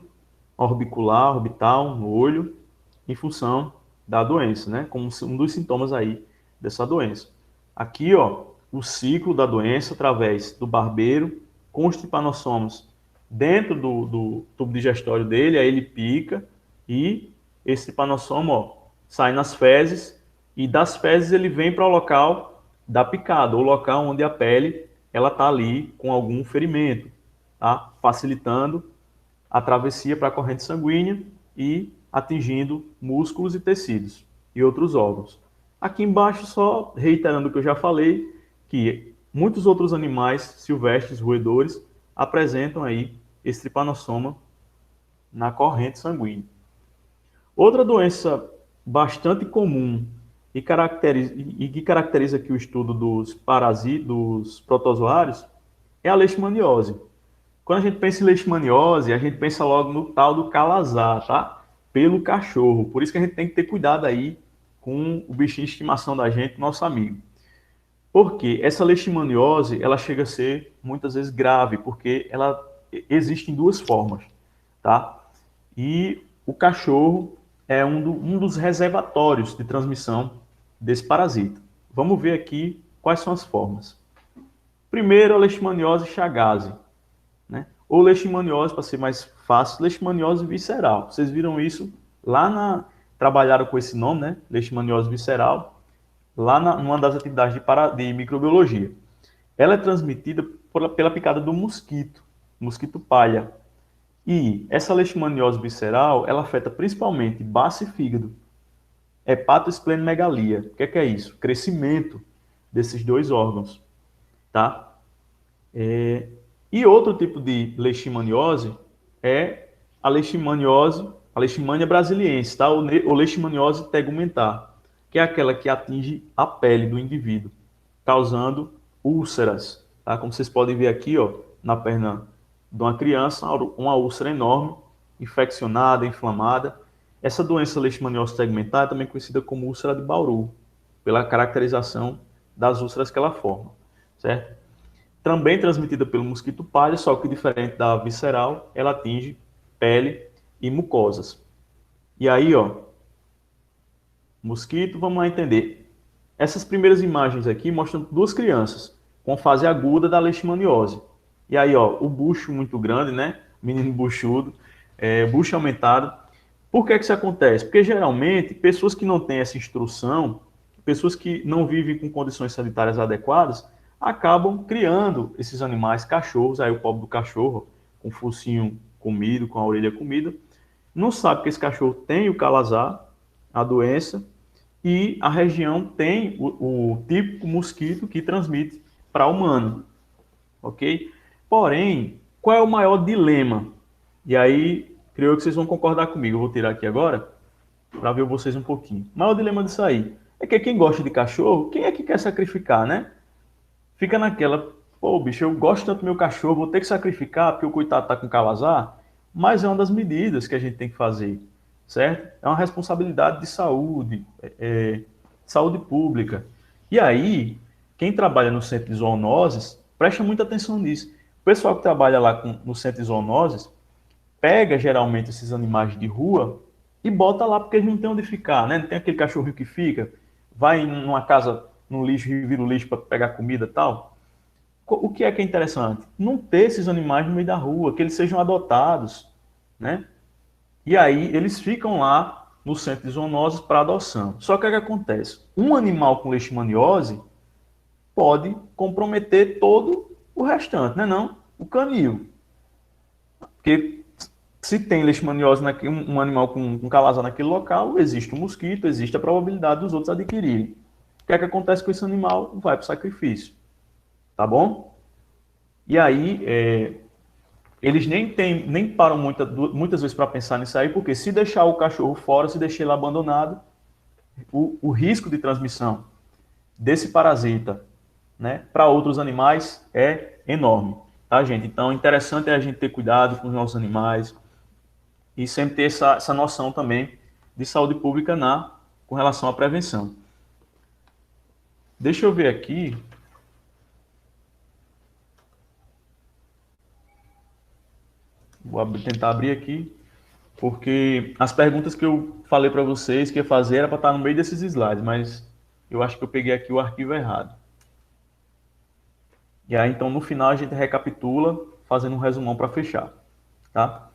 [SPEAKER 1] orbicular, orbital, no olho, em função da doença, né? Como um dos sintomas aí dessa doença. Aqui, ó, o ciclo da doença através do barbeiro com os Trypanossomas dentro do tubo digestório dele, aí ele pica e esse Trypanosoma, ó, sai nas fezes e das fezes ele vem para o local da picada, o local onde a pele ela tá ali com algum ferimento, tá? Facilitando a travessia para a corrente sanguínea e atingindo músculos e tecidos e outros órgãos. Aqui embaixo, só reiterando o que eu já falei, que muitos outros animais silvestres, roedores, apresentam aí esse Trypanosoma na corrente sanguínea. Outra doença bastante comum e que caracteriza aqui o estudo dos protozoários é a leishmaniose. Quando a gente pensa em leishmaniose, a gente pensa logo no tal do calazar, tá? Pelo cachorro. Por isso que a gente tem que ter cuidado aí com o bichinho de estimação da gente, nosso amigo. Porque essa leishmaniose, ela chega a ser muitas vezes grave, porque ela existe em duas formas, tá? E o cachorro é um dos reservatórios de transmissão desse parasita. Vamos ver aqui quais são as formas. Primeiro, a leishmaniose Chagas, né? Ou leishmaniose, para ser mais fácil, leishmaniose visceral. Vocês viram isso lá trabalharam com esse nome, né? Leishmaniose visceral, lá numa das atividades de microbiologia. Ela é transmitida pela picada do mosquito palha. E essa leishmaniose visceral, ela afeta principalmente baço e fígado, hepatosplenomegalia. O que é isso? Crescimento desses dois órgãos, tá? E outro tipo de leishmaniose é a leishmania brasiliense, tá? Ou leishmaniose tegumentar, que é aquela que atinge a pele do indivíduo, causando úlceras, tá? Como vocês podem ver aqui, ó, na perna de uma criança, uma úlcera enorme, infeccionada, inflamada. Essa doença leishmaniose tegumentar é também conhecida como úlcera de Bauru, pela caracterização das úlceras que ela forma, certo? Também transmitida pelo mosquito palha, só que diferente da visceral, ela atinge pele e mucosas. E aí, ó, mosquito, vamos lá entender. Essas primeiras imagens aqui mostram duas crianças com fase aguda da leishmaniose. E aí, ó, o bucho muito grande, né? Menino buchudo, bucho aumentado. Por que isso acontece? Porque geralmente pessoas que não têm essa instrução, pessoas que não vivem com condições sanitárias adequadas, acabam criando esses animais, cachorros, aí o pobre do cachorro, com o focinho comido, com a orelha comida, não sabe que esse cachorro tem o calazar, a doença, e a região tem o típico mosquito que transmite para humano, ok? Porém, qual é o maior dilema? E aí, creio que vocês vão concordar comigo. Eu vou tirar aqui agora para ver vocês um pouquinho. O maior dilema disso aí é que quem gosta de cachorro, quem é que quer sacrificar, né? Fica naquela, pô, bicho, eu gosto tanto do meu cachorro, vou ter que sacrificar porque o coitado tá com calazar, mas é uma das medidas que a gente tem que fazer, certo? É uma responsabilidade de saúde, saúde pública. E aí, quem trabalha no centro de zoonoses, presta muita atenção nisso. O pessoal que trabalha lá no centro de zoonoses, pega geralmente esses animais de rua e bota lá porque eles não têm onde ficar, né? Não tem aquele cachorrinho que fica, vai numa casa, no lixo e vira o lixo para pegar comida e tal. O que é interessante? Não ter esses animais no meio da rua, que eles sejam adotados, né? E aí eles ficam lá no centro de zoonoses para adoção. Só que o que acontece? Um animal com leishmaniose pode comprometer todo o restante, né? Não? O canil. Porque se tem leishmaniose, um animal com calazar naquele local, existe um mosquito, existe a probabilidade dos outros adquirirem. O que é que acontece com esse animal? Vai para o sacrifício. Tá bom? E aí, eles nem param muitas vezes para pensar nisso aí, porque se deixar o cachorro fora, se deixar ele abandonado, o risco de transmissão desse parasita, né, para outros animais é enorme. Tá, gente? Então, interessante é a gente ter cuidado com os nossos animais e sempre ter essa noção também de saúde pública com relação à prevenção. Deixa eu ver aqui. Tentar abrir aqui, porque as perguntas que eu falei para vocês que ia fazer era para estar no meio desses slides, mas eu acho que eu peguei aqui o arquivo errado. E aí, então, no final, a gente recapitula, fazendo um resumão para fechar. Tá?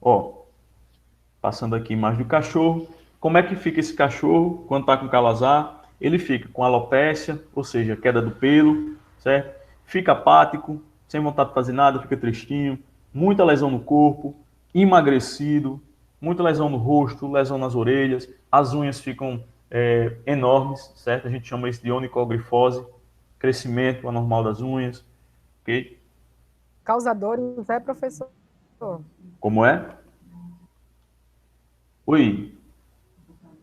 [SPEAKER 1] Ó, passando aqui a imagem do cachorro. Como é que fica esse cachorro quando está com calazar? Ele fica com alopécia, ou seja, queda do pelo, certo? Fica apático, sem vontade de fazer nada, fica tristinho, muita lesão no corpo, emagrecido, muita lesão no rosto, lesão nas orelhas, as unhas ficam enormes, certo? A gente chama isso de onicogrifose, crescimento anormal das unhas, ok?
[SPEAKER 2] Causadores, professor?
[SPEAKER 1] Como é? Oi?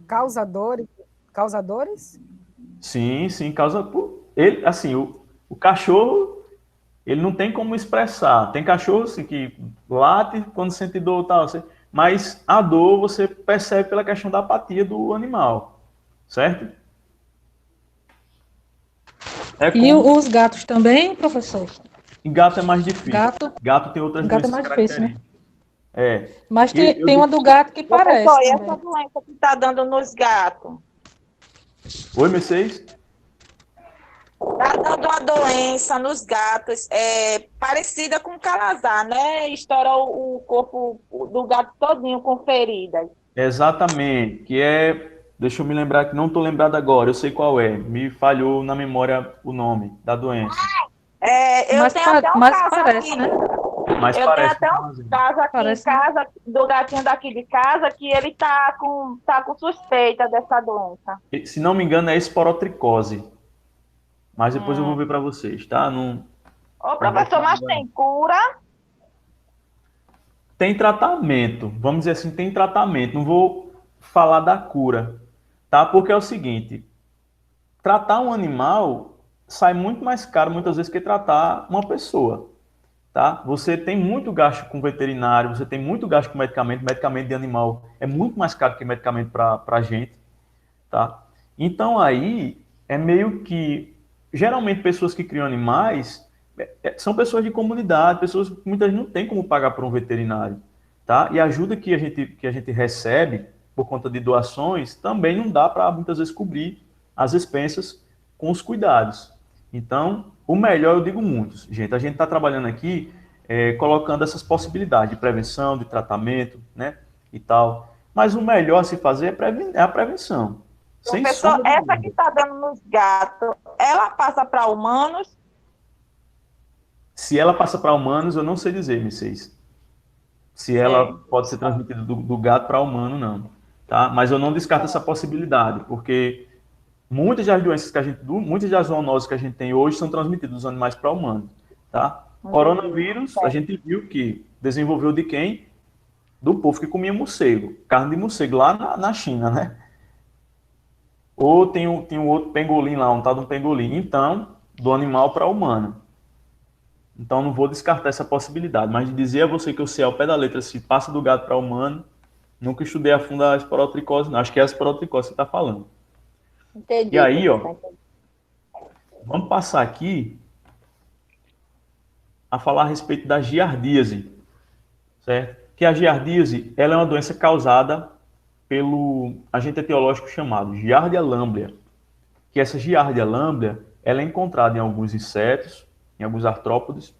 [SPEAKER 2] Causadores?
[SPEAKER 1] Sim, causa... Ele, assim, o cachorro, ele não tem como expressar. Tem cachorro assim, que late quando sente dor e tal, assim, mas a dor você percebe pela questão da apatia do animal, certo?
[SPEAKER 3] E os gatos também, professor?
[SPEAKER 1] Em gato é mais difícil.
[SPEAKER 3] Gato
[SPEAKER 1] tem outras
[SPEAKER 3] gato é
[SPEAKER 1] doenças
[SPEAKER 3] mais difícil, né?
[SPEAKER 1] Mas
[SPEAKER 3] tem uma do gato que parece.
[SPEAKER 8] Professor, e
[SPEAKER 3] também.
[SPEAKER 8] essa doença que está dando nos gatos?
[SPEAKER 1] Oi, Mercedes?
[SPEAKER 8] Está dando uma doença nos gatos parecida com calazar, né? Estoura o corpo do gato todinho com feridas.
[SPEAKER 1] Exatamente, que deixa eu me lembrar, que não estou lembrado agora, eu sei qual é, me falhou na memória o nome da doença.
[SPEAKER 8] Eu tenho até um caso
[SPEAKER 3] parece,
[SPEAKER 8] aqui.
[SPEAKER 3] né?
[SPEAKER 1] Mas
[SPEAKER 8] Eu
[SPEAKER 1] parece
[SPEAKER 8] tenho até um caso aqui em casa, do gatinho daqui de casa, que ele tá com suspeita dessa doença.
[SPEAKER 1] Se não me engano, é esporotricose. Mas depois eu vou ver para vocês, tá?
[SPEAKER 8] Ô, professor, mas tem cura?
[SPEAKER 1] Tem tratamento, vamos dizer assim, tem tratamento. Não vou falar da cura, tá? Porque é o seguinte, tratar um animal sai muito mais caro muitas vezes que tratar uma pessoa, tá? Você tem muito gasto com veterinário, você tem muito gasto com medicamento de animal é muito mais caro que medicamento para a gente, tá? Então aí é meio que, geralmente pessoas que criam animais são pessoas de comunidade, pessoas que muitas vezes não têm como pagar por um veterinário, tá? E a ajuda que a gente recebe por conta de doações também não dá para muitas vezes cobrir as expensas com os cuidados. Então, o melhor, eu digo muitos, gente, a gente está trabalhando aqui colocando essas possibilidades de prevenção, de tratamento, né, e tal. Mas o melhor a se fazer é a prevenção.
[SPEAKER 8] Professor, essa que está dando nos gatos, ela passa para humanos?
[SPEAKER 1] Se ela passa para humanos, eu não sei dizer, Mercedes. Se ela pode ser transmitida do gato para humano, não. Tá? Mas eu não descarto essa possibilidade, porque muitas das doenças muitas das zoonoses que a gente tem hoje são transmitidas dos animais para humanos. Tá? Coronavírus, a gente viu que desenvolveu de quem? Do povo que comia morcego, carne de morcego, lá na China, né? Ou tem um outro pengolim lá, um tal de um pengolim. Então, do animal para o humano. Então, não vou descartar essa possibilidade. Mas de dizer a você que eu sei ao pé da letra se passa do gato para o humano, nunca estudei a fundo a esporotricose, não. Acho que é a esporotricose que você está falando.
[SPEAKER 8] Entendi.
[SPEAKER 1] E aí, ó, vamos passar aqui a falar a respeito da giardíase, certo? Que a giardíase, ela é uma doença causada pelo agente etiológico chamado Giardia lamblia, que essa Giardia lamblia, ela é encontrada em alguns insetos, em alguns artrópodes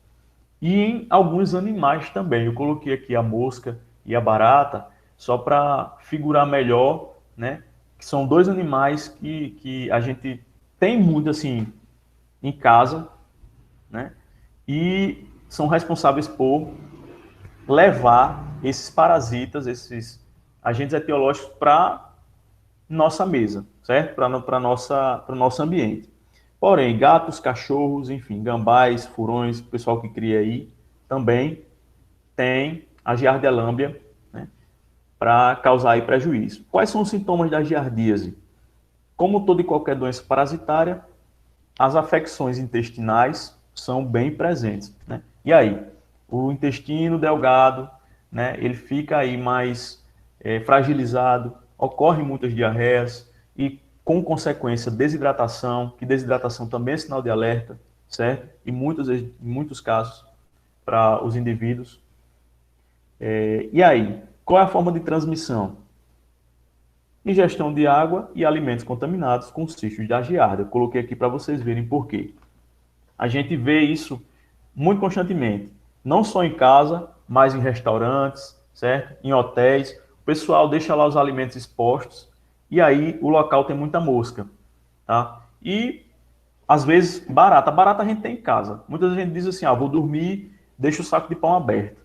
[SPEAKER 1] e em alguns animais também. Eu coloquei aqui a mosca e a barata só para figurar melhor, né? Que são dois animais que a gente tem muito assim em casa, né? E são responsáveis por levar esses parasitas, esses agentes etiológicos para nossa mesa, certo? Para o nosso ambiente. Porém, gatos, cachorros, enfim, gambás, furões, o pessoal que cria aí, também tem a Giardia lamblia, né, para causar aí prejuízo. Quais são os sintomas da giardíase? Como toda e qualquer doença parasitária, as afecções intestinais são bem presentes, né? E aí, o intestino delgado, né, ele fica aí mais fragilizado, ocorrem muitas diarreias e, com consequência, desidratação, que desidratação também é sinal de alerta, certo? Em muitos casos, para os indivíduos. E aí, qual é a forma de transmissão? Ingestão de água e alimentos contaminados com cistos da giardia. Eu coloquei aqui para vocês verem por quê. A gente vê isso muito constantemente, não só em casa, mas em restaurantes, certo? Em hotéis. O pessoal deixa lá os alimentos expostos e aí o local tem muita mosca, tá? E às vezes barata. Barata a gente tem em casa. Muita gente diz assim, vou dormir, deixa o saco de pão aberto,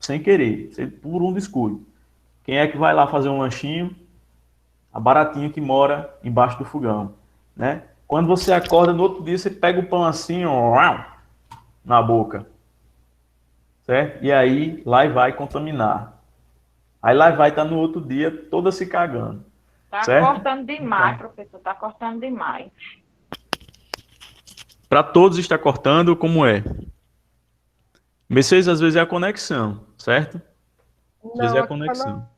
[SPEAKER 1] sem querer, por um descuido. Quem é que vai lá fazer um lanchinho? A baratinha que mora embaixo do fogão, né? Quando você acorda no outro dia, você pega o pão assim, ó, na boca, certo? E aí, lá e vai contaminar. Aí lá e vai estar no outro dia toda se cagando.
[SPEAKER 8] Tá
[SPEAKER 1] certo?
[SPEAKER 8] cortando demais, professor, tá cortando demais.
[SPEAKER 1] Para todos está cortando, como é? Vocês às vezes é a conexão, certo? Às vezes é a
[SPEAKER 2] Aqui tá
[SPEAKER 1] conexão.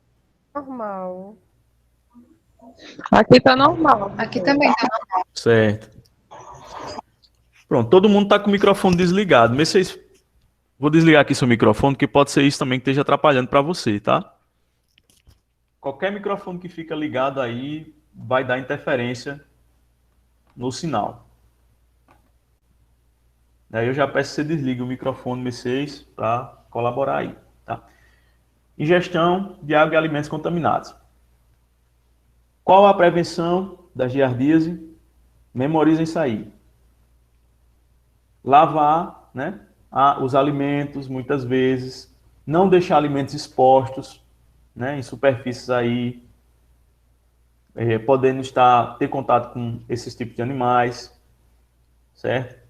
[SPEAKER 2] normal.
[SPEAKER 3] Aqui tá normal.
[SPEAKER 5] Aqui também tá.
[SPEAKER 1] Certo. Pronto, todo mundo está com o microfone desligado. Vocês... Vou desligar aqui seu microfone, que pode ser isso também que esteja atrapalhando para você, tá? Qualquer microfone que fica ligado aí vai dar interferência no sinal. Daí eu já peço que você desligue o microfone de vocês para colaborar aí, tá? Ingestão de água e alimentos contaminados. Qual a prevenção da giardíase? Memorizem isso aí. Lavar, né, os alimentos, muitas vezes. Não deixar alimentos expostos, né, em superfícies aí, podendo ter contato com esses tipos de animais, certo?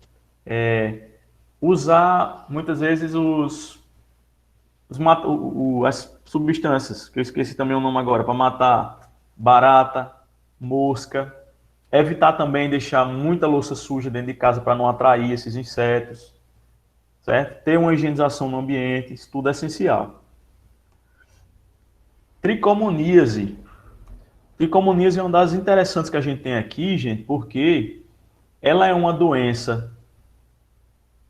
[SPEAKER 1] Usar, muitas vezes, as substâncias, que eu esqueci também o nome agora, para matar barata, mosca. Evitar também deixar muita louça suja dentro de casa para não atrair esses insetos, certo? Ter uma higienização no ambiente, isso tudo é essencial. Tricomoníase. Tricomoníase é uma das interessantes que a gente tem aqui, gente, porque ela é uma doença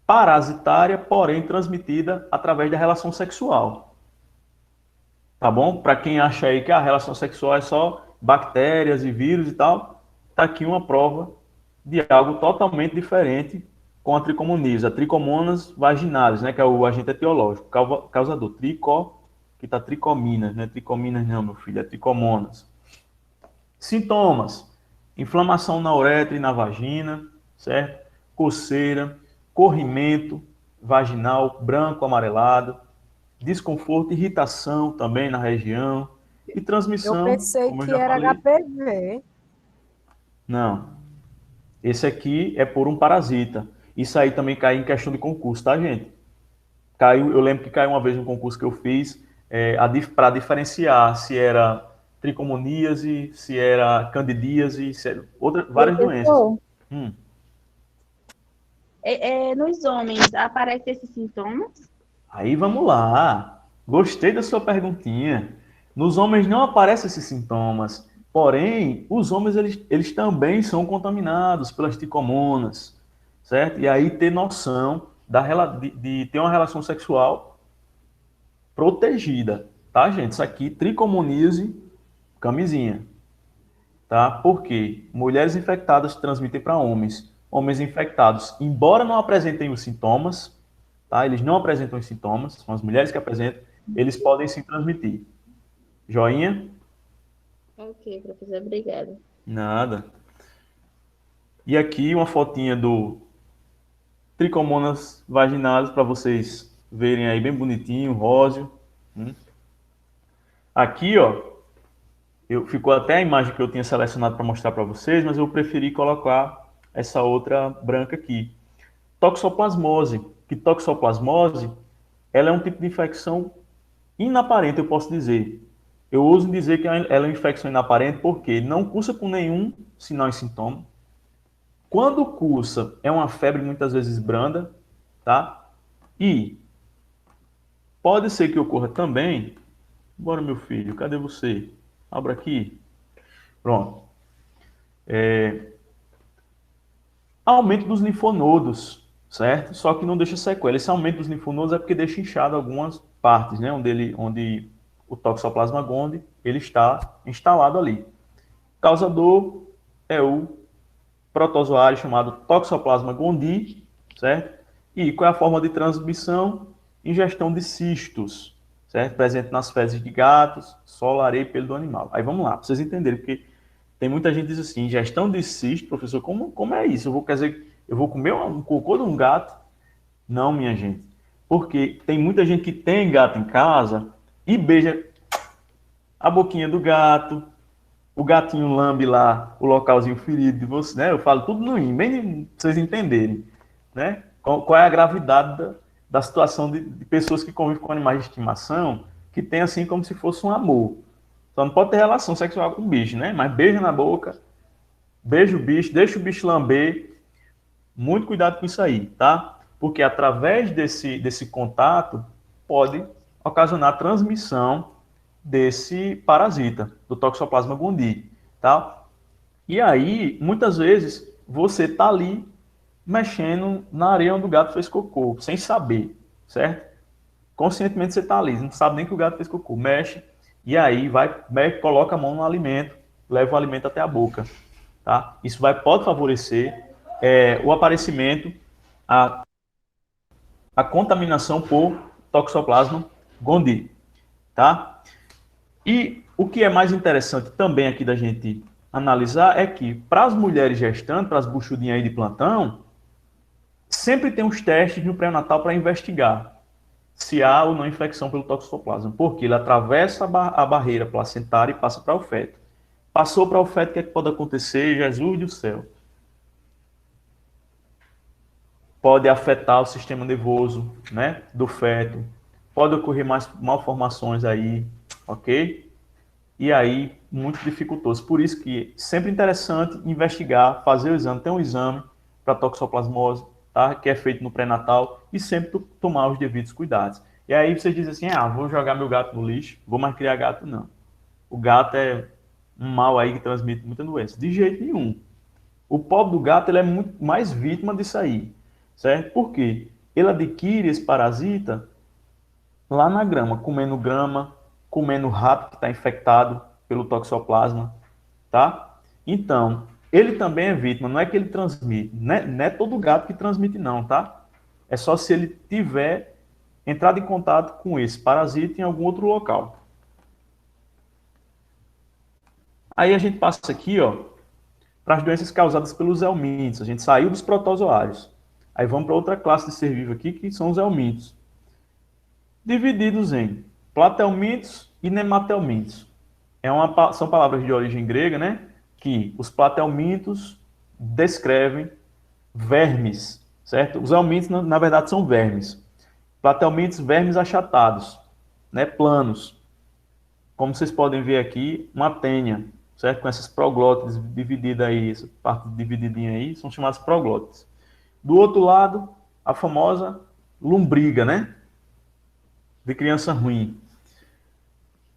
[SPEAKER 1] parasitária, porém transmitida através da relação sexual. Tá bom? Para quem acha aí que a relação sexual é só bactérias e vírus e tal, tá aqui uma prova de algo totalmente diferente com a tricomoníase. A tricomonas vaginalis, né, que é o agente etiológico, causador. Que tá tricominas, não é tricominas não, meu filho, é tricomonas. Sintomas: inflamação na uretra e na vagina, certo? Coceira, corrimento vaginal branco amarelado, desconforto, irritação também na região e transmissão.
[SPEAKER 2] Eu pensei
[SPEAKER 1] como eu
[SPEAKER 2] que
[SPEAKER 1] já
[SPEAKER 2] era
[SPEAKER 1] falei.
[SPEAKER 2] HPV.
[SPEAKER 1] Não. Esse aqui é por um parasita. Isso aí também cai em questão de concurso, tá, gente? Caiu, eu lembro que caiu uma vez no concurso que eu fiz, para diferenciar se era tricomoníase, se era candidíase, se era várias doenças.
[SPEAKER 9] Professor,
[SPEAKER 1] Hum.
[SPEAKER 9] nos homens aparecem esses sintomas?
[SPEAKER 1] Aí vamos lá. Gostei da sua perguntinha. Nos homens não aparecem esses sintomas, porém, os homens eles também são contaminados pelas tricomonas, certo? E aí ter noção de ter uma relação sexual protegida, tá, gente? Isso aqui, tricomoníase, camisinha, tá? Porque mulheres infectadas transmitem para homens. Homens infectados, embora não apresentem os sintomas, tá? Eles não apresentam os sintomas, são as mulheres que apresentam, eles podem se transmitir. Joinha?
[SPEAKER 9] Ok, professor, obrigada.
[SPEAKER 1] Nada. E aqui uma fotinha do tricomonas vaginalis para vocês verem aí bem bonitinho, róseo. Aqui, ó, ficou até a imagem que eu tinha selecionado para mostrar para vocês, mas eu preferi colocar essa outra branca aqui. Toxoplasmose. Que toxoplasmose, ela é um tipo de infecção inaparente, eu posso dizer. Eu ouso dizer que ela é uma infecção inaparente porque não cursa com nenhum sinal e sintoma. Quando cursa, é uma febre muitas vezes branda, tá? E pode ser que ocorra também. Bora, meu filho, cadê você? Abra aqui. Pronto. Aumento dos linfonodos, certo? Só que não deixa sequela. Esse aumento dos linfonodos é porque deixa inchado algumas partes, né? Onde o Toxoplasma gondii ele está instalado ali. Causador é o protozoário chamado Toxoplasma gondii, certo? E qual é a forma de transmissão? Ingestão de cistos, certo? Presente nas fezes de gatos, solo, areia e pelo do animal. Aí vamos lá, para vocês entenderem, porque tem muita gente que diz assim, ingestão de cisto, professor, como é isso? Eu vou comer um cocô de um gato? Não, minha gente. Porque tem muita gente que tem gato em casa e beija a boquinha do gato, o gatinho lambe lá o localzinho ferido de você, né? Eu falo tudo no IN, bem pra vocês entenderem, né? Qual é a gravidade da situação de pessoas que convivem com animais de estimação, que tem assim como se fosse um amor. Só não pode ter relação sexual com o bicho, né? Mas beija na boca, beija o bicho, deixa o bicho lamber. Muito cuidado com isso aí, tá? Porque através desse contato pode ocasionar transmissão desse parasita, do Toxoplasma gondii, tá? E aí, muitas vezes, você tá ali mexendo na areia onde o gato fez cocô, sem saber, certo? Conscientemente você tá ali, não sabe nem que o gato fez cocô, mexe, e aí coloca a mão no alimento, leva o alimento até a boca, tá? Isso pode favorecer o aparecimento, a contaminação por Toxoplasma gondii, tá? E o que é mais interessante também aqui da gente analisar é que para as mulheres gestantes, para as buchudinhas aí de plantão, sempre tem uns testes no pré-natal para investigar se há ou não infecção pelo toxoplasma, porque ele atravessa a barreira placentária e passa para o feto. Passou para o feto, o que é que pode acontecer? Jesus do céu. Pode afetar o sistema nervoso, né, do feto, pode ocorrer mais malformações aí, ok? E aí, muito dificultoso. Por isso que é sempre interessante investigar, fazer o exame. Tem um exame para toxoplasmose, tá? Que é feito no pré-natal e sempre tomar os devidos cuidados. E aí vocês dizem assim, vou jogar meu gato no lixo, vou mais criar gato. Não. O gato é um mal aí que transmite muita doença. De jeito nenhum. O pobre do gato ele é muito mais vítima disso aí, certo? Por quê? Ele adquire esse parasita lá na grama, comendo rato que está infectado pelo toxoplasma, tá? Então, ele também é vítima, não é que ele transmite, não é todo gato que transmite não, tá? É só se ele tiver entrado em contato com esse parasita em algum outro local. Aí a gente passa aqui, ó, para as doenças causadas pelos helmintos. A gente saiu dos protozoários. Aí vamos para outra classe de ser vivo aqui, que são os helmintos. Divididos em platelmintos e nematelmintos. São palavras de origem grega, né? Que os platelmintos descrevem vermes, certo? Os helmintos, na verdade, são vermes. Platelmintos, vermes achatados, né, planos. Como vocês podem ver aqui, uma tênia, certo? Com essas proglótides divididas aí, essa parte divididinha aí, são chamadas proglótides. Do outro lado, a famosa lombriga, né? De criança ruim.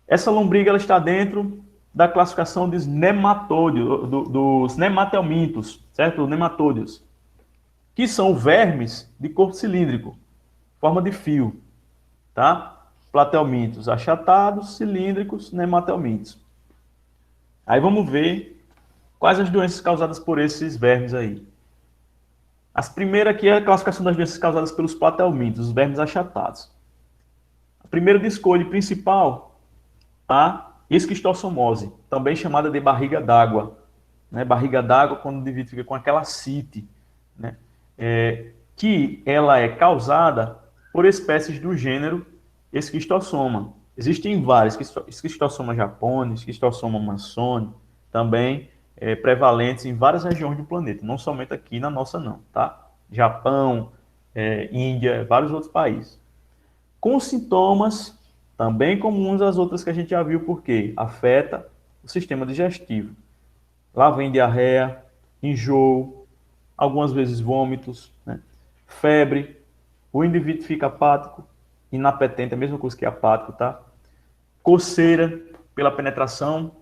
[SPEAKER 1] Essa lombriga ela está dentro da classificação dos nematódios, dos nematelmintos, certo? Os nematódios, que são vermes de corpo cilíndrico, forma de fio, tá? Platelmintos achatados, cilíndricos, nematelmintos. Aí vamos ver quais as doenças causadas por esses vermes aí. As primeiras aqui é a classificação das doenças causadas pelos platelmintos, os vermes achatados. A primeira de escolha e principal, a esquistossomose, também chamada de barriga d'água. Né? Barriga d'água quando o indivíduo fica com aquela ascite, né? Que ela é causada por espécies do gênero Esquistossoma. Existem várias, Esquistossoma japone, Esquistossoma mansoni, também prevalentes em várias regiões do planeta, não somente aqui na nossa não, tá? Japão, Índia, vários outros países. Com sintomas também comuns às outras que a gente já viu, porque afeta o sistema digestivo. Lá vem diarreia, enjoo, algumas vezes vômitos, né? Febre, o indivíduo fica apático, inapetente, a mesma coisa que apático, tá? Coceira, pela penetração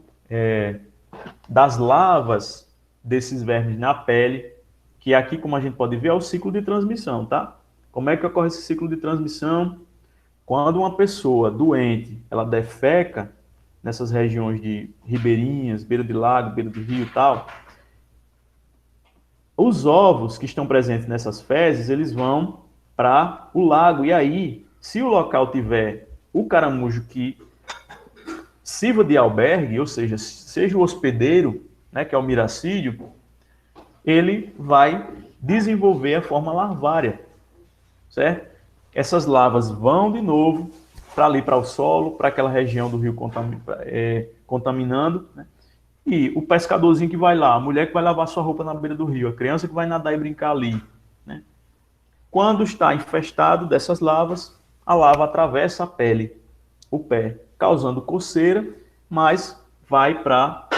[SPEAKER 1] das larvas desses vermes na pele, que aqui, como a gente pode ver, é o ciclo de transmissão, tá? Como é que ocorre esse ciclo de transmissão? Quando uma pessoa doente, ela defeca nessas regiões de ribeirinhas, beira de lago, beira de rio e tal, os ovos que estão presentes nessas fezes, eles vão para o lago. E aí, se o local tiver o caramujo que sirva de albergue, ou seja, seja o hospedeiro, né, que é o miracídio, ele vai desenvolver a forma larvária, certo? Essas larvas vão de novo para ali, para o solo, para aquela região do rio contaminando, né? E o pescadorzinho que vai lá, a mulher que vai lavar sua roupa na beira do rio, a criança que vai nadar e brincar ali, né? Quando está infestado dessas larvas, a larva atravessa a pele, o pé, causando coceira, mas vai para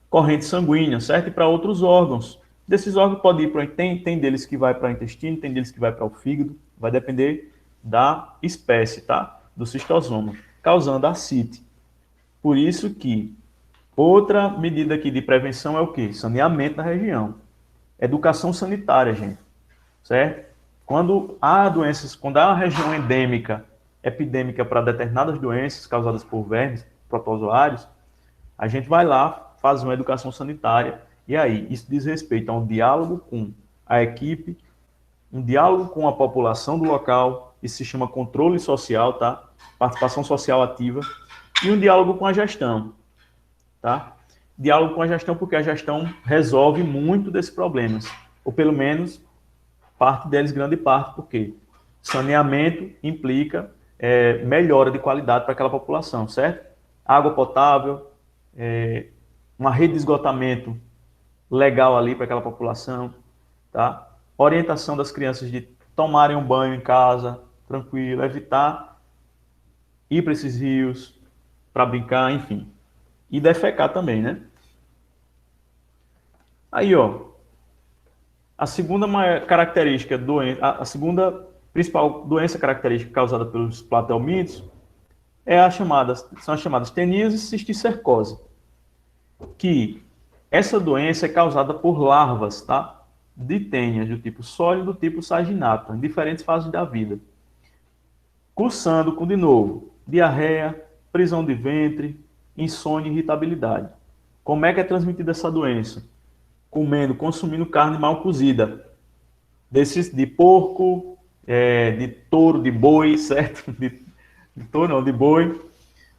[SPEAKER 1] corrente sanguínea, certo? E para outros órgãos. Desses órgãos pode ir para... Tem deles que vai para o intestino, tem deles que vai para o fígado, vai depender da espécie, tá? Do cistosoma, causando ascite. Por isso que outra medida aqui de prevenção é o quê? Saneamento da região. Educação sanitária, gente. Certo? Quando há doenças, quando há uma região endêmica, epidêmica para determinadas doenças causadas por vermes, protozoários, a gente vai lá, faz uma educação sanitária, e aí isso diz respeito a um diálogo com a equipe, um diálogo com a população do local, isso se chama controle social, tá? Participação social ativa, e um diálogo com a gestão. Tá? Diálogo com a gestão, porque a gestão resolve muito desses problemas, ou pelo menos parte deles, grande parte, porque saneamento implica melhora de qualidade para aquela população, certo? Água potável, uma rede de esgotamento legal ali para aquela população, tá? Orientação das crianças de tomarem um banho em casa, tranquilo, evitar ir para esses rios para brincar, enfim. E defecar também, né? Aí, ó, a segunda maior característica, a segunda principal doença característica causada pelos platelmintos são as chamadas tenias e cisticercose, que essa doença é causada por larvas, tá? De tênias do tipo sólido, do tipo saginato, em diferentes fases da vida. Cursando com, de novo, diarreia, prisão de ventre, insônia e irritabilidade. Como é que é transmitida essa doença? Consumindo carne mal cozida. Desses de porco, de touro, de boi, certo? De touro não, de boi,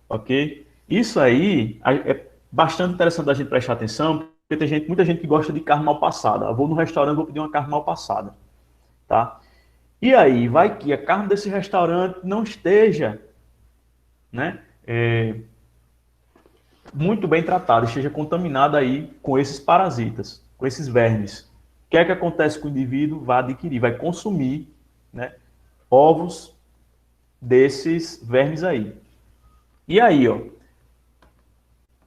[SPEAKER 1] ok? Isso aí é bastante interessante a gente prestar atenção, porque tem muita gente que gosta de carne mal passada. Eu vou no restaurante, vou pedir uma carne mal passada, tá? E aí, vai que a carne desse restaurante não esteja, né, muito bem tratada, esteja contaminada aí com esses parasitas, com esses vermes. O que é que acontece com o indivíduo? Vai adquirir, vai consumir, né, ovos desses vermes aí. E aí, ó,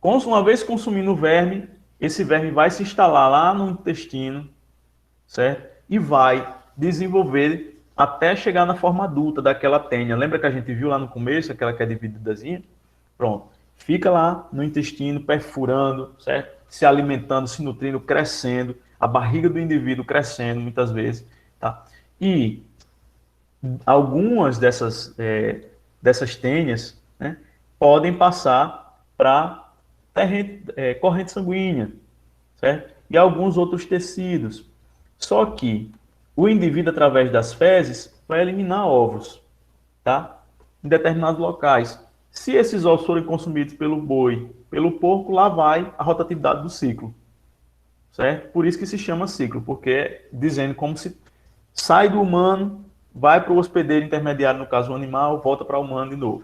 [SPEAKER 1] uma vez consumindo o verme, esse verme vai se instalar lá no intestino, certo? E vai desenvolver até chegar na forma adulta daquela tênia. Lembra que a gente viu lá no começo, aquela que é divididazinha? Pronto. Fica lá no intestino, perfurando, certo? Se alimentando, se nutrindo, crescendo, a barriga do indivíduo crescendo muitas vezes, tá? E algumas dessas tênias, né, podem passar para corrente sanguínea, certo? E alguns outros tecidos. Só que o indivíduo, através das fezes, vai eliminar ovos, tá? Em determinados locais. Se esses ovos forem consumidos pelo boi, pelo porco, lá vai a rotatividade do ciclo, certo? Por isso que se chama ciclo, porque é dizendo como se sai do humano, vai para o hospedeiro intermediário, no caso o animal, volta para o humano de novo.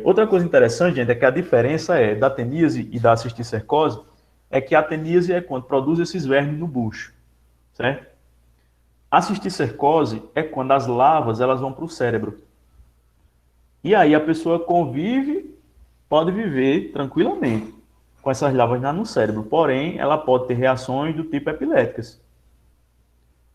[SPEAKER 1] Outra coisa interessante, gente, é que a diferença da teníase e da cisticercose é que a teníase é quando produz esses vermes no bucho, certo? A cisticercose é quando as larvas elas vão para o cérebro. E aí a pessoa convive, pode viver tranquilamente com essas larvas lá no cérebro, porém ela pode ter reações do tipo epiléticas,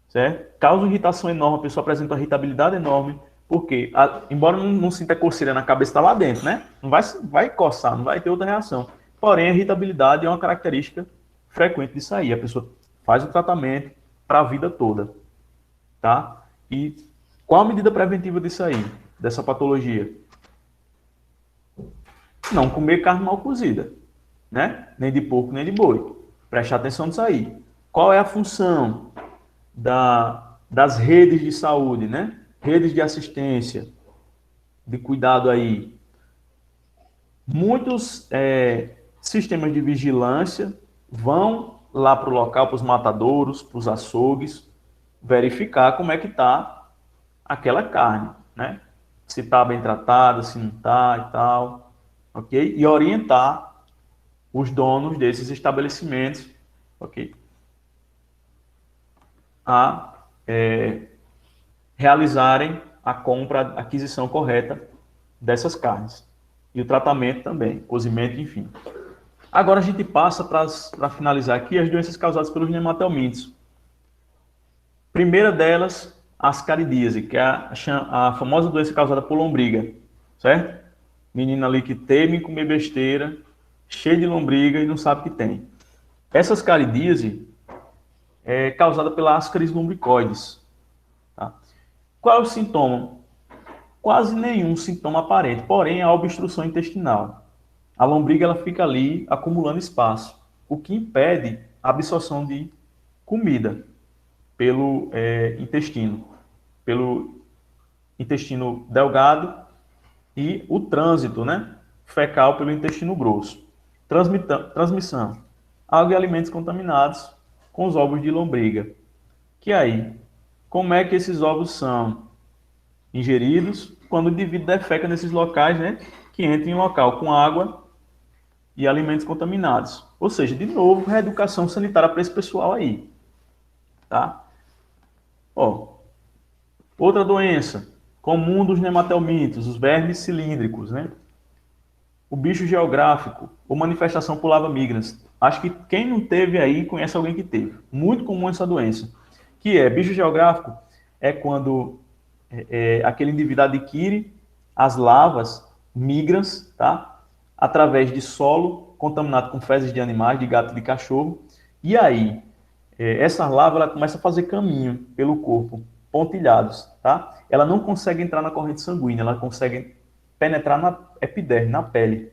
[SPEAKER 1] certo? Causa irritação enorme, a pessoa apresenta uma irritabilidade enorme, porque, embora não sinta coceira na cabeça, está lá dentro, né? Não vai coçar, não vai ter outra reação. Porém, a irritabilidade é uma característica frequente disso aí. A pessoa faz o tratamento para a vida toda, tá? E qual a medida preventiva disso aí, dessa patologia? Não comer carne mal cozida, né? Nem de porco, nem de boi. Prestar atenção nisso aí. Qual é a função das redes de saúde, né? Redes de assistência, de cuidado aí. Muitos sistemas de vigilância vão lá para o local, para os matadouros, para os açougues, verificar como é que está aquela carne, né? Se está bem tratada, se não está e tal, ok? E orientar os donos desses estabelecimentos, ok? A realizarem a compra, a aquisição correta dessas carnes. E o tratamento também, cozimento, enfim. Agora a gente passa para finalizar aqui as doenças causadas pelos nematelmintos. Primeira delas, a ascaridíase, que é a famosa doença causada por lombriga, certo? Menina ali que teme comer besteira, cheia de lombriga e não sabe que tem. Essa ascaridíase é causada pela Ascaris lumbricoides. Tá? Qual é o sintoma? Quase nenhum sintoma aparente, porém a obstrução intestinal. A lombriga ela fica ali acumulando espaço, o que impede a absorção de comida pelo intestino delgado e o trânsito, né, fecal pelo intestino grosso. Transmissão. Água e alimentos contaminados com os ovos de lombriga. Que aí, como é que esses ovos são ingeridos? Quando o indivíduo defeca nesses locais, né, que entra em local com água e alimentos contaminados. Ou seja, de novo, reeducação sanitária para esse pessoal aí. Tá? Ó, outra doença comum dos nematelmintos, os vermes cilíndricos, né? O bicho geográfico, ou manifestação por lava migrans. Acho que quem não teve aí conhece alguém que teve. Muito comum essa doença. Que é, bicho geográfico é quando aquele indivíduo adquire as lavas migrans, tá? Através de solo contaminado com fezes de animais, de gato e de cachorro. E aí, essa lava ela começa a fazer caminho pelo corpo, pontilhados, tá? Ela não consegue entrar na corrente sanguínea, ela consegue penetrar na epiderme, na pele.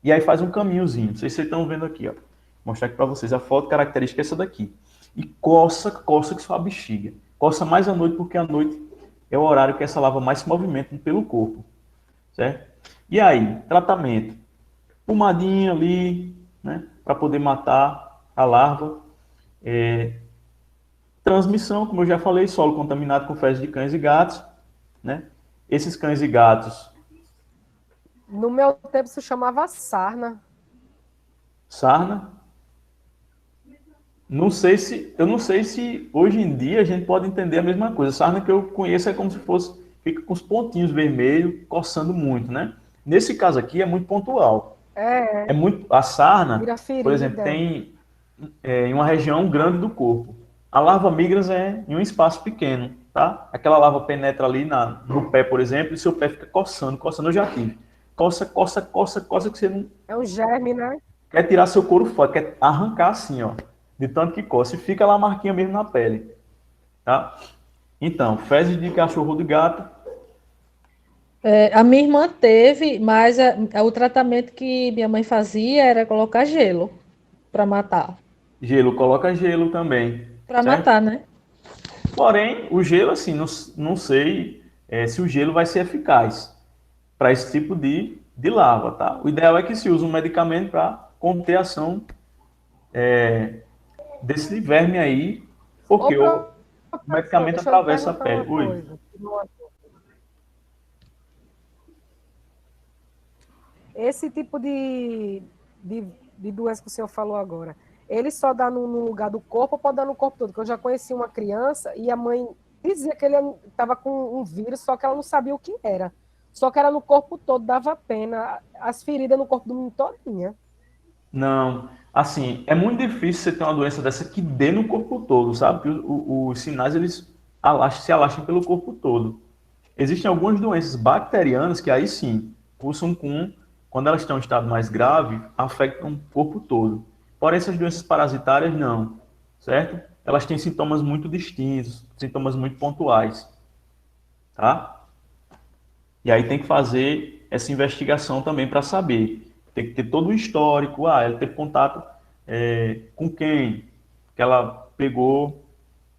[SPEAKER 1] E aí faz um caminhozinho. Não sei se vocês estão vendo aqui, ó. Vou mostrar aqui para vocês. A foto característica é essa daqui. E coça que sua bexiga. Coça mais à noite, porque à noite é o horário que essa lava mais se movimenta pelo corpo. Certo? E aí, tratamento. Pomadinha ali, né? Para poder matar a larva. Transmissão, como eu já falei, solo contaminado com fezes de cães e gatos, né? Esses cães e gatos.
[SPEAKER 2] No meu tempo se chamava sarna.
[SPEAKER 1] Sarna? Eu não sei se hoje em dia a gente pode entender a mesma coisa. Sarna que eu conheço é como se fosse fica com os pontinhos vermelhos, coçando muito, né? Nesse caso aqui é muito pontual.
[SPEAKER 2] É,
[SPEAKER 1] A sarna,
[SPEAKER 2] vira
[SPEAKER 1] por exemplo,
[SPEAKER 2] ferida.
[SPEAKER 1] tem em uma região grande do corpo. A larva migras é em um espaço pequeno, tá? Aquela larva penetra ali no pé, por exemplo, e seu pé fica coçando, coçando, eu já tive. Coça, coça, coça, coça, que você não
[SPEAKER 2] É um germe, né?
[SPEAKER 1] quer tirar seu couro fora, quer arrancar assim, ó, de tanto que coça. E fica lá a marquinha mesmo na pele, tá? Então, fezes de cachorro ou de gato,
[SPEAKER 3] A minha irmã teve, mas o tratamento que minha mãe fazia era colocar gelo para matar.
[SPEAKER 1] gelo, coloca gelo também,
[SPEAKER 3] Para
[SPEAKER 1] certo?
[SPEAKER 3] matar, né?
[SPEAKER 1] Porém, o gelo, assim, não sei se o gelo vai ser eficaz para esse tipo de larva, tá? O ideal é que se use um medicamento para conter a ação desse verme aí,
[SPEAKER 2] Ô,
[SPEAKER 1] porque o
[SPEAKER 2] professor,
[SPEAKER 1] medicamento
[SPEAKER 2] deixa eu lhe
[SPEAKER 1] atravessa a
[SPEAKER 2] perguntar uma
[SPEAKER 1] pele. Oi.
[SPEAKER 2] coisa. Esse tipo de doença que o senhor falou agora, ele só dá no lugar do corpo ou pode dar no corpo todo? Porque eu já conheci uma criança e a mãe dizia que ele estava com um vírus, só que ela não sabia o que era. Só que era no corpo todo, dava pena. As feridas no corpo do menino todinha.
[SPEAKER 1] Não, assim, é muito difícil você ter uma doença dessa que dê no corpo todo, sabe? Porque os sinais, eles se alastram pelo corpo todo. Existem algumas doenças bacterianas que aí sim, pulsam quando elas estão em estado mais grave, afetam o corpo todo. Porém, essas doenças parasitárias não, certo? Elas têm sintomas muito distintos, sintomas muito pontuais, tá? E aí tem que fazer essa investigação também para saber. Tem que ter todo o histórico. Ela teve contato com quem que ela pegou,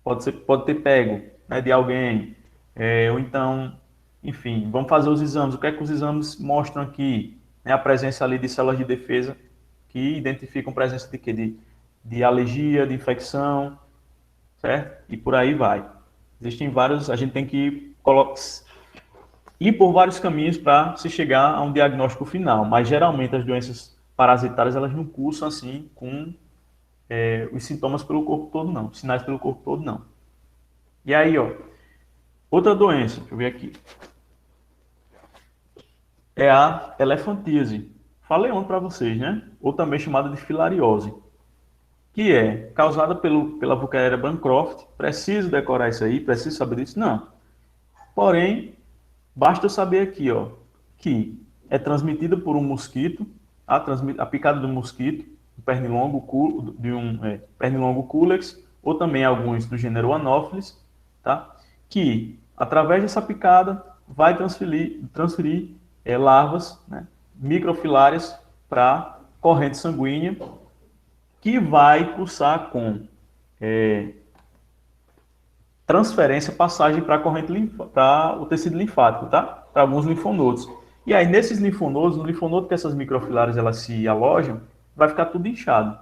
[SPEAKER 1] pode ter pego, né, de alguém. Ou então, enfim, vamos fazer os exames. O que é que os exames mostram aqui? Né, a presença ali de células de defesa que identificam presença de quê? De alergia, de infecção, certo? E por aí vai. Existem vários, a gente tem que ir por vários caminhos para se chegar a um diagnóstico final, mas geralmente as doenças parasitárias elas não cursam assim com os sintomas pelo corpo todo, não, sinais pelo corpo todo, não. E aí, ó, outra doença, deixa eu ver aqui, é a elefantíase. Falei ontem para vocês, né? Ou também chamada de filariose, que é causada pela Wuchereria bancroft. Preciso decorar isso aí? Preciso saber disso? Não. Porém, basta eu saber aqui, ó, que é transmitida por um mosquito, a picada do mosquito, pernilongo culex, ou também alguns do gênero Anopheles, tá? Que, através dessa picada, vai transferir larvas, né, microfilárias para corrente sanguínea, que vai cursar com transferência, passagem para a corrente para o tecido linfático, tá? Para alguns linfonodos. E aí, nesses linfonodos, no linfonodo que essas microfilárias elas se alojam, vai ficar tudo inchado,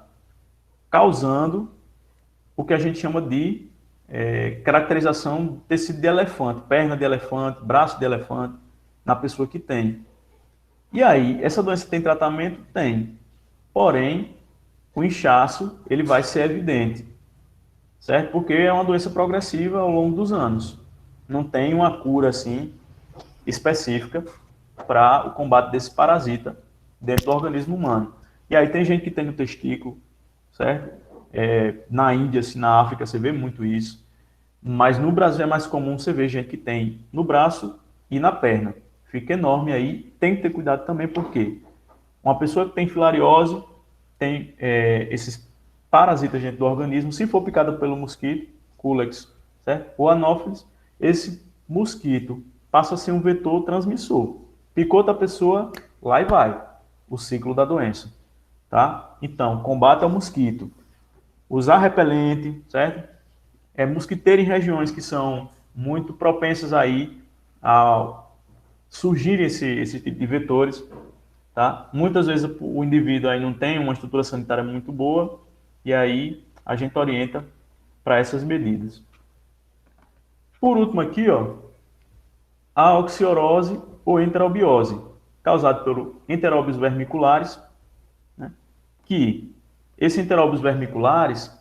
[SPEAKER 1] causando o que a gente chama de caracterização do tecido de elefante, perna de elefante, braço de elefante, na pessoa que tem. E aí, essa doença tem tratamento? Tem. Porém, o inchaço, ele vai ser evidente, certo? Porque é uma doença progressiva ao longo dos anos. Não tem uma cura assim específica para o combate desse parasita dentro do organismo humano. E aí tem gente que tem no testículo, certo? Na Índia, assim, na África, você vê muito isso. Mas no Brasil é mais comum você ver gente que tem no braço e na perna. Fica enorme aí. Tem que ter cuidado também, porque uma pessoa que tem filariose tem esses parasitas dentro do organismo. Se for picada pelo mosquito, Culex, certo? Ou Anopheles, esse mosquito passa a ser um vetor transmissor. Picou outra pessoa, lá e vai o ciclo da doença, tá? Então, combate ao mosquito. Usar repelente, certo? Mosquiteiro em regiões que são muito propensas aí a surgirem esse tipo de vetores, tá? Muitas vezes o indivíduo aí não tem uma estrutura sanitária muito boa e aí a gente orienta para essas medidas. Por último aqui, ó, a oxiorose ou enterobiose, causada por enteróbios vermiculares, né? Que esse enteróbios vermiculares,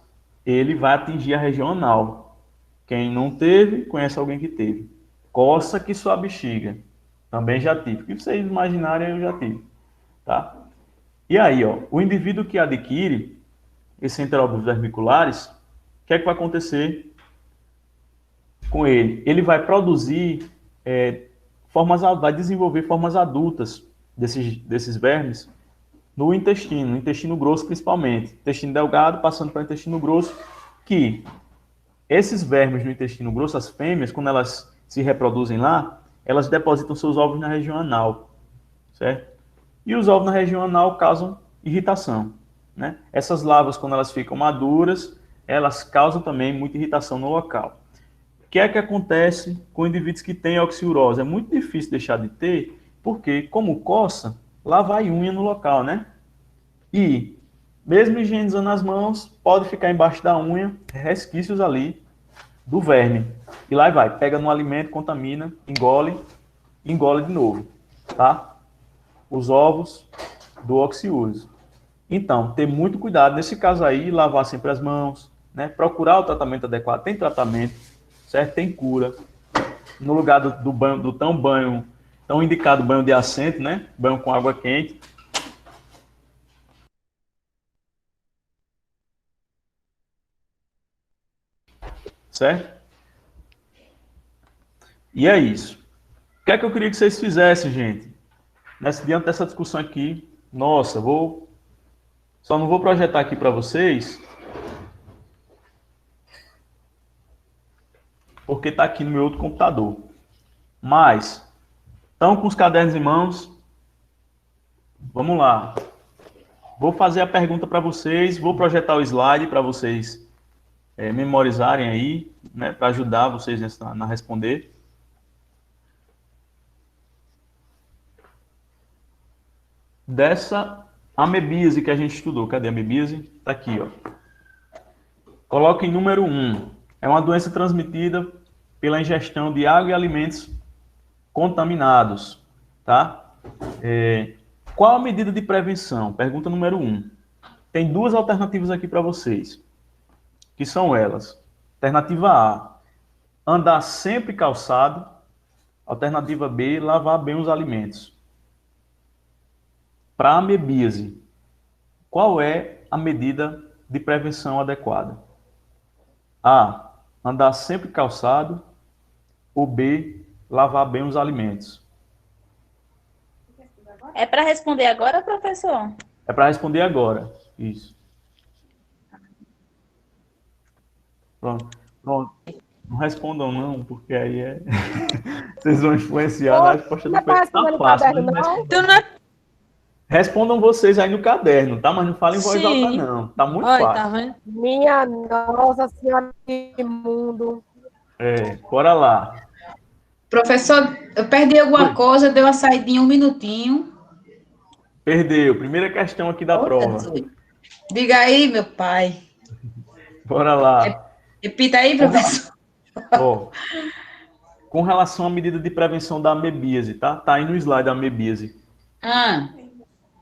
[SPEAKER 1] ele vai atingir a região anal. Quem não teve, conhece alguém que teve. Coça que sua bexiga. Também já tive. O que vocês imaginarem, eu já tive. Tá? E aí, ó, o indivíduo que adquire esse enteróbios vermiculares, o que é que vai acontecer com ele? Ele vai produzir vai desenvolver formas adultas desses vermes no intestino grosso principalmente. Intestino delgado passando para o intestino grosso, que esses vermes no intestino grosso, as fêmeas, quando elas se reproduzem lá, elas depositam seus ovos na região anal, certo? E os ovos na região anal causam irritação, né? Essas larvas, quando elas ficam maduras, elas causam também muita irritação no local. O que é que acontece com indivíduos que têm oxiurose? É muito difícil deixar de ter, porque como coça, lá vai unha no local, né? E, mesmo higienizando as mãos, pode ficar embaixo da unha resquícios ali do verme. E lá vai, pega no alimento, contamina, engole de novo, tá? Os ovos do oxiúrese. Então, ter muito cuidado nesse caso aí, lavar sempre as mãos, né? Procurar o tratamento adequado. Tem tratamento, certo? Tem cura. No lugar do banho, do tão indicado banho de assento, né? Banho com água quente. Certo? E é isso. O que é que eu queria que vocês fizessem, gente? Diante dessa discussão aqui, nossa, só não vou projetar aqui para vocês, porque está aqui no meu outro computador. Mas, estão com os cadernos em mãos? Vamos lá. Vou fazer a pergunta para vocês, vou projetar o slide para vocês memorizarem aí, né, para ajudar vocês a responder. Dessa amebíase que a gente estudou. Cadê a amebíase? Está aqui, ó. Coloca em número 1. É uma doença transmitida pela ingestão de água e alimentos contaminados, tá? Qual a medida de prevenção? Pergunta número 1. Tem duas alternativas aqui para vocês, que são elas. Alternativa A, andar sempre calçado. Alternativa B, lavar bem os alimentos. Para a amebíase, qual é a medida de prevenção adequada? A, andar sempre calçado. Ou B, lavar bem os alimentos.
[SPEAKER 8] É para responder agora, professor?
[SPEAKER 1] É para responder agora. Isso. Pronto. Não respondam não, porque aí vocês vão influenciar na resposta do
[SPEAKER 2] Tá
[SPEAKER 1] fácil.
[SPEAKER 2] não?
[SPEAKER 1] Respondam vocês aí no caderno, tá? Mas não falem em voz alta, não. Tá muito fácil.
[SPEAKER 3] Tá vendo?
[SPEAKER 2] Minha Nossa Senhora, que mundo.
[SPEAKER 1] Bora lá.
[SPEAKER 7] Professor, eu perdi alguma coisa, deu uma saidinha 1 minutinho.
[SPEAKER 1] Perdeu. Primeira questão aqui da prova.
[SPEAKER 7] Diga aí, meu pai.
[SPEAKER 1] Bora lá.
[SPEAKER 7] Repita aí, professor.
[SPEAKER 1] Com relação à medida de prevenção da amebíase, tá? Tá aí no slide da amebíase.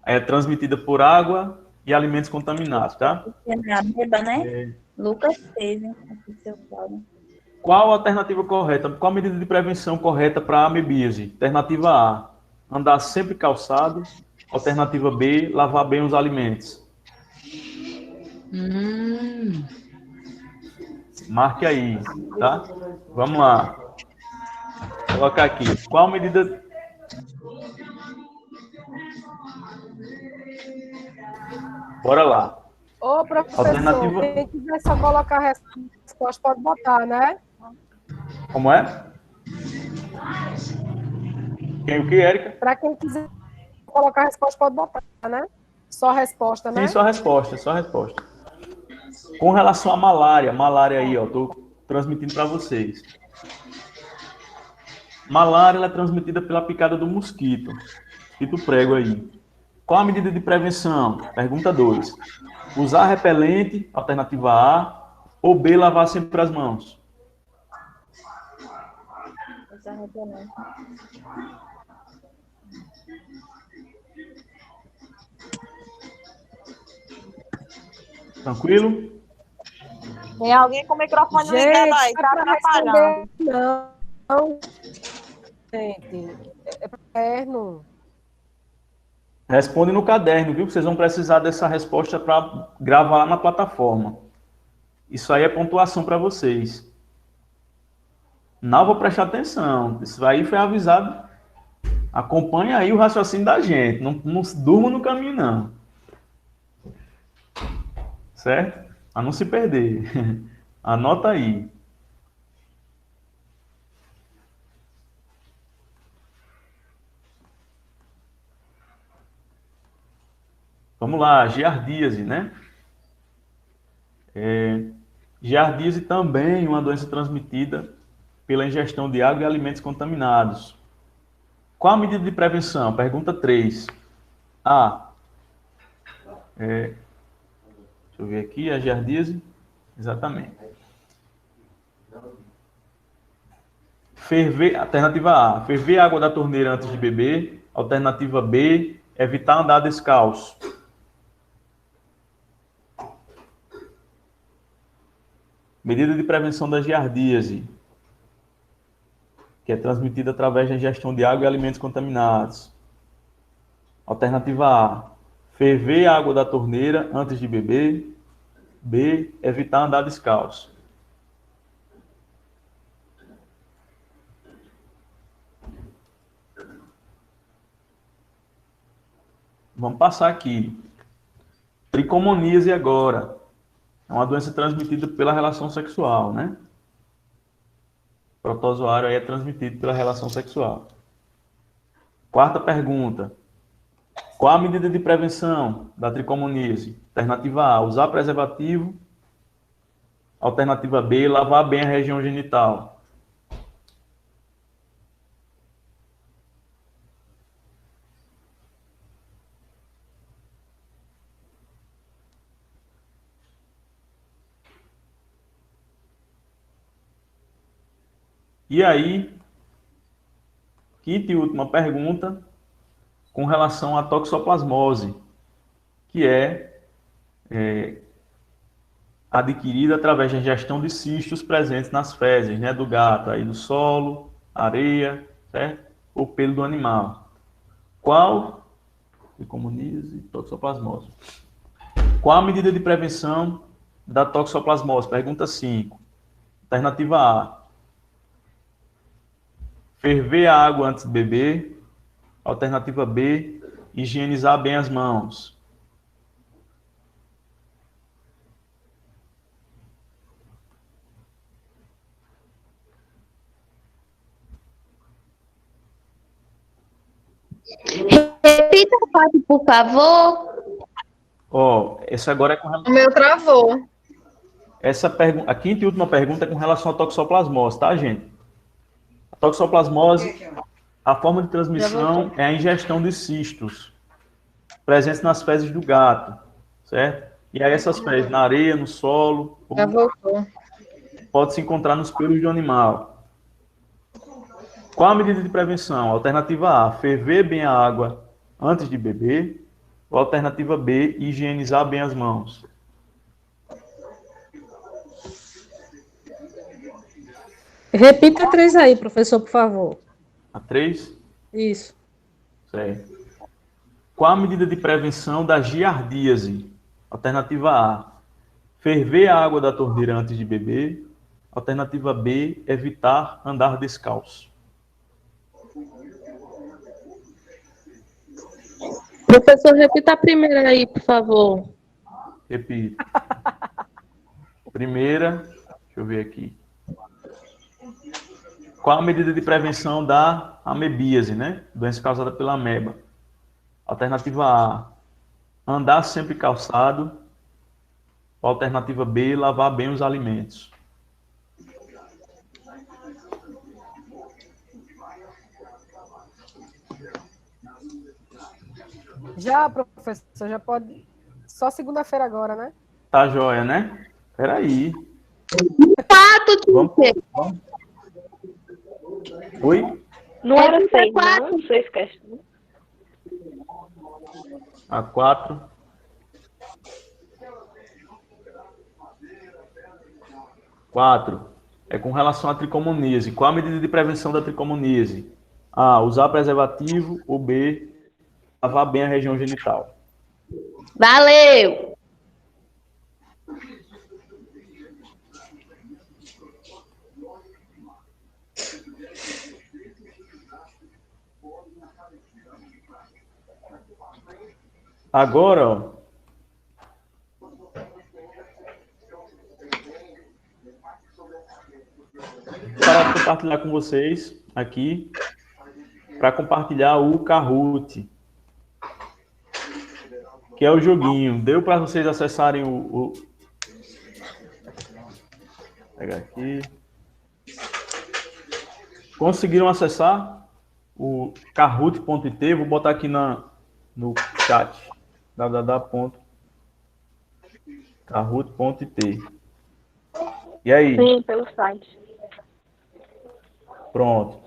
[SPEAKER 1] É transmitida por água e alimentos contaminados, tá?
[SPEAKER 8] Ameba, né? Lucas teve.
[SPEAKER 1] Qual a alternativa correta? Qual a medida de prevenção correta para a amebíase? Alternativa A, andar sempre calçado. Alternativa B, lavar bem os alimentos. Marque aí, tá? Vamos lá. Vou colocar aqui. Qual a medida... Bora lá.
[SPEAKER 2] Ô, professor,
[SPEAKER 1] Alternativa...
[SPEAKER 2] quem quiser só colocar a resposta, pode botar, né?
[SPEAKER 1] Como é? O que, Érica?
[SPEAKER 2] Para quem quiser colocar a resposta, pode botar, né? Só a resposta, né?
[SPEAKER 1] Sim, só a resposta. Com relação à malária aí, ó, tô transmitindo para vocês. Malária, ela é transmitida pela picada do mosquito prego aí. Qual a medida de prevenção? Pergunta 2. Usar repelente, alternativa A, ou B, lavar sempre as mãos?
[SPEAKER 8] Usar repelente.
[SPEAKER 1] Tranquilo?
[SPEAKER 8] Tem alguém com o microfone ligado aí, tá atrapalhando.
[SPEAKER 2] Não. Gente, é caderno.
[SPEAKER 1] Responde no caderno, viu? Vocês vão precisar dessa resposta para gravar lá na plataforma. Isso aí é pontuação para vocês. Não vou prestar atenção. Isso aí foi avisado. Acompanha aí o raciocínio da gente. Não durma no caminho, não. Certo? A não se perder. Anota aí. Vamos lá, giardíase, né? Giardíase também é uma doença transmitida pela ingestão de água e alimentos contaminados. Qual a medida de prevenção? Pergunta 3. A. Deixa eu ver aqui, a giardíase. Exatamente. Alternativa A. Ferver a água da torneira antes de beber. Alternativa B. Evitar andar descalço. Medida de prevenção da giardíase, que é transmitida através da ingestão de água e alimentos contaminados. Alternativa A. Ferver a água da torneira antes de beber. B. Evitar andar descalço. Vamos passar aqui. Tricomoníase agora. É uma doença transmitida pela relação sexual, né? O protozoário aí é transmitido pela relação sexual. Quarta pergunta. Qual a medida de prevenção da tricomoníase? Alternativa A, usar preservativo. Alternativa B, lavar bem a região genital. E aí, quinta e última pergunta, com relação à toxoplasmose, que é adquirida através da ingestão de cistos presentes nas fezes, né, do gato, aí do solo, areia, certo? Ou pelo do animal. Qual? Tricomoníase, toxoplasmose. Qual a medida de prevenção da toxoplasmose? Pergunta 5. Alternativa A. Ferver a água antes de beber. Alternativa B, higienizar bem as mãos.
[SPEAKER 9] Repita a parte, por favor.
[SPEAKER 1] Essa agora é com
[SPEAKER 5] O
[SPEAKER 1] relação...
[SPEAKER 5] meu travou.
[SPEAKER 1] A quinta e última pergunta é com relação à toxoplasmose, tá, gente? A toxoplasmose, a forma de transmissão é a ingestão de cistos presentes nas fezes do gato, certo? E aí essas fezes na areia, no solo,
[SPEAKER 5] Já voltou.
[SPEAKER 1] pode se encontrar nos pelos do animal. Qual a medida de prevenção? Alternativa A, ferver bem a água antes de beber. Ou alternativa B, higienizar bem as mãos.
[SPEAKER 3] Repita 3 aí, professor, por favor.
[SPEAKER 1] A 3?
[SPEAKER 3] Isso.
[SPEAKER 1] Certo. Qual a medida de prevenção da giardíase? Alternativa A, ferver a água da torneira antes de beber. Alternativa B, evitar andar descalço.
[SPEAKER 9] Professor, repita a primeira aí, por favor.
[SPEAKER 1] Repito. Primeira, deixa eu ver aqui. Qual a medida de prevenção da amebíase, né? Doença causada pela ameba. Alternativa A, andar sempre calçado. Alternativa B, lavar bem os alimentos.
[SPEAKER 2] Já, professor, já pode. Só segunda-feira agora, né?
[SPEAKER 1] Tá joia, né? Peraí. Vamos. Oi?
[SPEAKER 9] Não era 6, não? 6 questões.
[SPEAKER 1] A 4. É com relação à tricomoníase. Qual a medida de prevenção da tricomoníase? A, usar preservativo, ou B, lavar bem a região genital.
[SPEAKER 9] Valeu!
[SPEAKER 1] Agora, ó, para compartilhar com vocês aqui, para compartilhar o Kahoot, que é o joguinho. Deu para vocês acessarem o... Vou pegar aqui. Conseguiram acessar o kahoot.it? Vou botar aqui no chat. www.kahoot.it. E aí?
[SPEAKER 9] Sim, pelo site.
[SPEAKER 1] Pronto.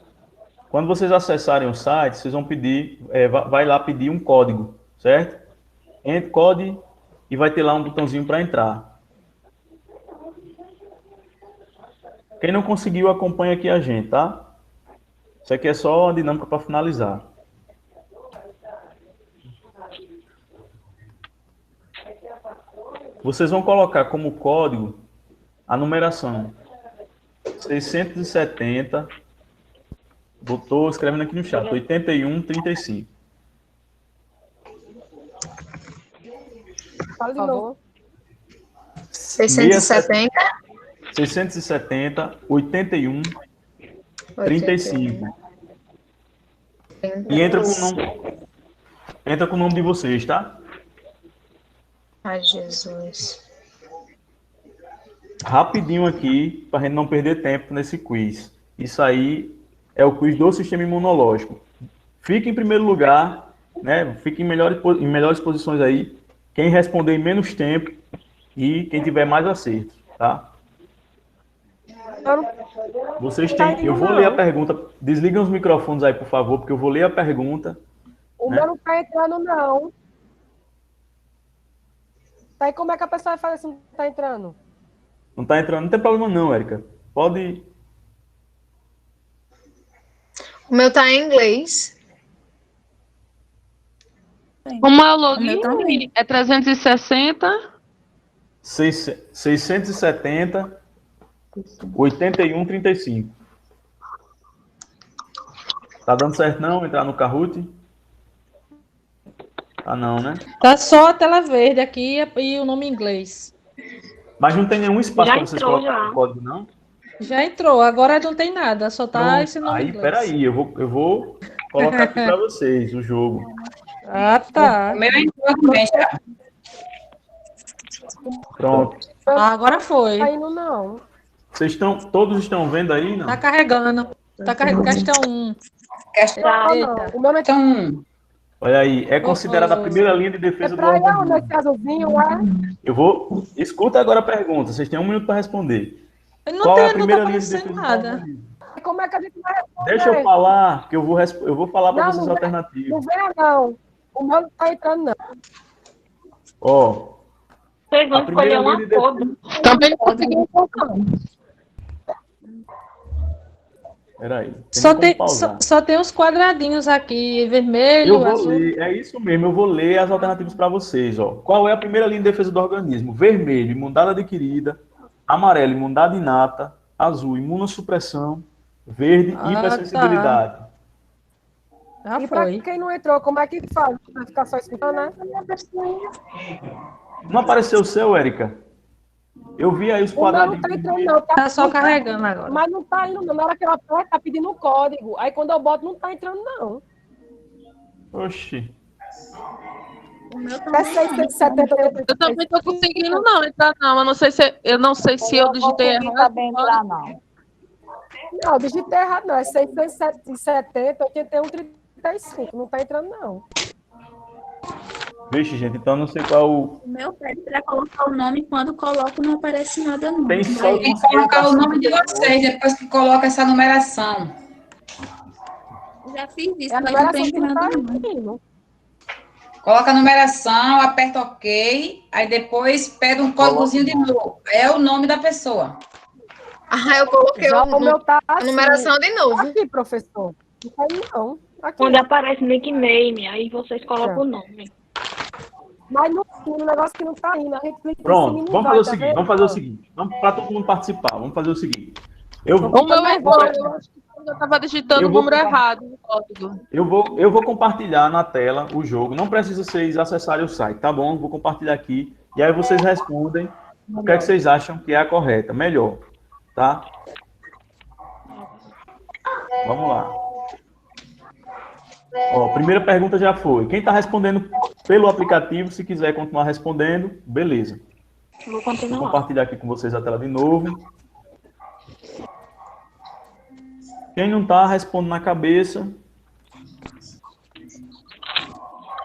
[SPEAKER 1] Quando vocês acessarem o site, vocês vão pedir, vai lá pedir um código, certo? Entre código e vai ter lá um botãozinho para entrar. Quem não conseguiu, acompanha aqui a gente, tá? Isso aqui é só uma dinâmica para finalizar. Vocês vão colocar como código a numeração 670, botou escrevendo aqui no chat, 8135.
[SPEAKER 2] Fala de novo.
[SPEAKER 5] 670.
[SPEAKER 1] 670, 81, 35. E entra com o nome de vocês, tá?
[SPEAKER 5] Ai, Jesus.
[SPEAKER 1] Rapidinho aqui, para a gente não perder tempo nesse quiz. Isso aí é o quiz do sistema imunológico. Fique em primeiro lugar, né? Fique em melhores posições aí. Quem responder em menos tempo e quem tiver mais acerto, tá? Vocês têm... Eu vou ler a pergunta. Desliguem os microfones aí, por favor, porque eu vou ler a pergunta.
[SPEAKER 2] O meu não tá entrando, não. Tá aí, como é que a pessoa vai fazer se não tá entrando?
[SPEAKER 1] Não tá entrando, não tem problema não, Érica. Pode...
[SPEAKER 5] O meu tá em inglês.
[SPEAKER 10] Como é o
[SPEAKER 7] O meu
[SPEAKER 10] login?
[SPEAKER 7] também.
[SPEAKER 10] É 360.
[SPEAKER 1] 670, 81, 35. Tá dando certo não entrar no Kahoot? Ah, não, né?
[SPEAKER 3] Tá só a tela verde aqui e o nome em inglês.
[SPEAKER 1] Mas não tem nenhum espaço
[SPEAKER 9] Já
[SPEAKER 1] para vocês
[SPEAKER 9] entrou,
[SPEAKER 1] colocarem
[SPEAKER 9] já.
[SPEAKER 1] o código, não?
[SPEAKER 3] Já entrou, agora não tem nada, só tá
[SPEAKER 1] Pronto.
[SPEAKER 3] esse nome em
[SPEAKER 1] Aí,
[SPEAKER 3] inglês.
[SPEAKER 1] peraí, eu vou colocar aqui para vocês o jogo.
[SPEAKER 3] Ah, tá.
[SPEAKER 7] O meu entrou também já.
[SPEAKER 1] Pronto.
[SPEAKER 3] Ah, agora foi.
[SPEAKER 2] Tá indo, não.
[SPEAKER 1] Todos estão vendo aí, não?
[SPEAKER 3] Tá carregando. Tá carregando. Questão 1.
[SPEAKER 7] Questão
[SPEAKER 2] Não,
[SPEAKER 3] Eita.
[SPEAKER 2] não. O meu não é
[SPEAKER 7] um.
[SPEAKER 1] Olha aí, é considerada a primeira linha de defesa do
[SPEAKER 2] pra ir
[SPEAKER 1] organismo.
[SPEAKER 2] aonde esse azulzinho, é?
[SPEAKER 1] Eu vou... Escuta agora a pergunta, vocês têm 1 minuto para responder.
[SPEAKER 3] Não
[SPEAKER 1] Qual é a
[SPEAKER 3] tem, não tá
[SPEAKER 1] primeira linha de
[SPEAKER 3] aparecendo
[SPEAKER 1] defesa do
[SPEAKER 3] nada.
[SPEAKER 1] organismo?
[SPEAKER 2] Como é que a gente vai responder?
[SPEAKER 1] Deixa eu falar, que eu vou falar para
[SPEAKER 2] Não,
[SPEAKER 1] vocês
[SPEAKER 2] não
[SPEAKER 1] alternativas.
[SPEAKER 2] Não venha, não. O meu não tá entrando, não.
[SPEAKER 1] Ó,
[SPEAKER 9] Vocês vão
[SPEAKER 1] a primeira
[SPEAKER 9] escolher
[SPEAKER 1] linha
[SPEAKER 9] uma
[SPEAKER 1] de
[SPEAKER 9] cor.
[SPEAKER 10] Também não consegui colocar.
[SPEAKER 1] peraí,
[SPEAKER 3] Só
[SPEAKER 1] como
[SPEAKER 3] tem,
[SPEAKER 1] pausar.
[SPEAKER 3] só tem os quadradinhos aqui,
[SPEAKER 1] Eu
[SPEAKER 3] vermelho,
[SPEAKER 1] vou
[SPEAKER 3] azul.
[SPEAKER 1] ler, é isso mesmo, eu vou ler as alternativas para vocês, ó. Qual é a primeira linha de defesa do organismo? Vermelho, imunidade adquirida. Amarelo, imunidade inata. Azul, imunossupressão. Verde,
[SPEAKER 3] Ah,
[SPEAKER 1] hipersensibilidade.
[SPEAKER 3] Já
[SPEAKER 2] E pra
[SPEAKER 3] foi.
[SPEAKER 2] quem não entrou, como é que faz? Vai ficar só escutando, né?
[SPEAKER 1] Não apareceu o seu, Érica? Eu vi aí os
[SPEAKER 2] O meu não
[SPEAKER 1] quadradinhos.
[SPEAKER 2] tá entrando, não.
[SPEAKER 3] Tá só carregando agora.
[SPEAKER 2] Mas não tá indo, não. Na hora que eu aperto, tá pedindo um código. Aí quando eu boto, não tá entrando, não.
[SPEAKER 1] Oxi.
[SPEAKER 2] É 670.
[SPEAKER 10] Eu também tô conseguindo não entrar, não. Eu não sei se eu digitei errado.
[SPEAKER 8] Também entrar, não.
[SPEAKER 2] Não, eu digitei errado, não. É 670, 81, 35. Não tá entrando, não.
[SPEAKER 1] Vixe, gente, então não sei qual o...
[SPEAKER 7] O meu pede para colocar o nome, quando coloco não aparece nada não.
[SPEAKER 1] Tem só
[SPEAKER 7] Tem que colocar o nome de vocês depois que coloca essa numeração.
[SPEAKER 5] Já fiz isso,
[SPEAKER 2] É a
[SPEAKER 5] mas não
[SPEAKER 2] numeração
[SPEAKER 5] tem
[SPEAKER 2] que não tá
[SPEAKER 5] entrando não.
[SPEAKER 2] indo.
[SPEAKER 7] Coloca a numeração, aperta OK, aí depois pede um códigozinho de novo. É o nome da pessoa.
[SPEAKER 5] Ah, eu coloquei
[SPEAKER 2] Já o meu tá
[SPEAKER 5] a
[SPEAKER 2] assim.
[SPEAKER 5] numeração de novo.
[SPEAKER 2] Aqui, professor. Não tá aí, não. Aqui.
[SPEAKER 11] Onde aparece nickname, aí vocês colocam o nome.
[SPEAKER 2] Mas no fim, um negócio que não tá indo. A gente clica em cima e
[SPEAKER 1] Pronto,
[SPEAKER 2] não
[SPEAKER 1] vamos
[SPEAKER 2] vai,
[SPEAKER 1] fazer o
[SPEAKER 2] tá
[SPEAKER 1] seguinte,
[SPEAKER 2] vendo?
[SPEAKER 1] vamos fazer o seguinte. Vamos para todo mundo participar. Vamos fazer o seguinte. Eu,
[SPEAKER 10] O meu errou, eu acho que eu estava digitando
[SPEAKER 1] Eu
[SPEAKER 10] o
[SPEAKER 1] vou
[SPEAKER 10] número
[SPEAKER 1] compa-
[SPEAKER 10] errado no código.
[SPEAKER 1] eu vou compartilhar na tela o jogo. Não precisa vocês acessarem o site, tá bom? Vou compartilhar aqui. E aí vocês respondem o que é que vocês acham que é a correta. Melhor, tá? Vamos lá. Ó, primeira pergunta já foi. Quem está respondendo pelo aplicativo, se quiser continuar respondendo, beleza.
[SPEAKER 11] Vou
[SPEAKER 1] Vou
[SPEAKER 11] continuar.
[SPEAKER 1] compartilhar aqui com vocês a tela de novo. Quem não está, responde na cabeça.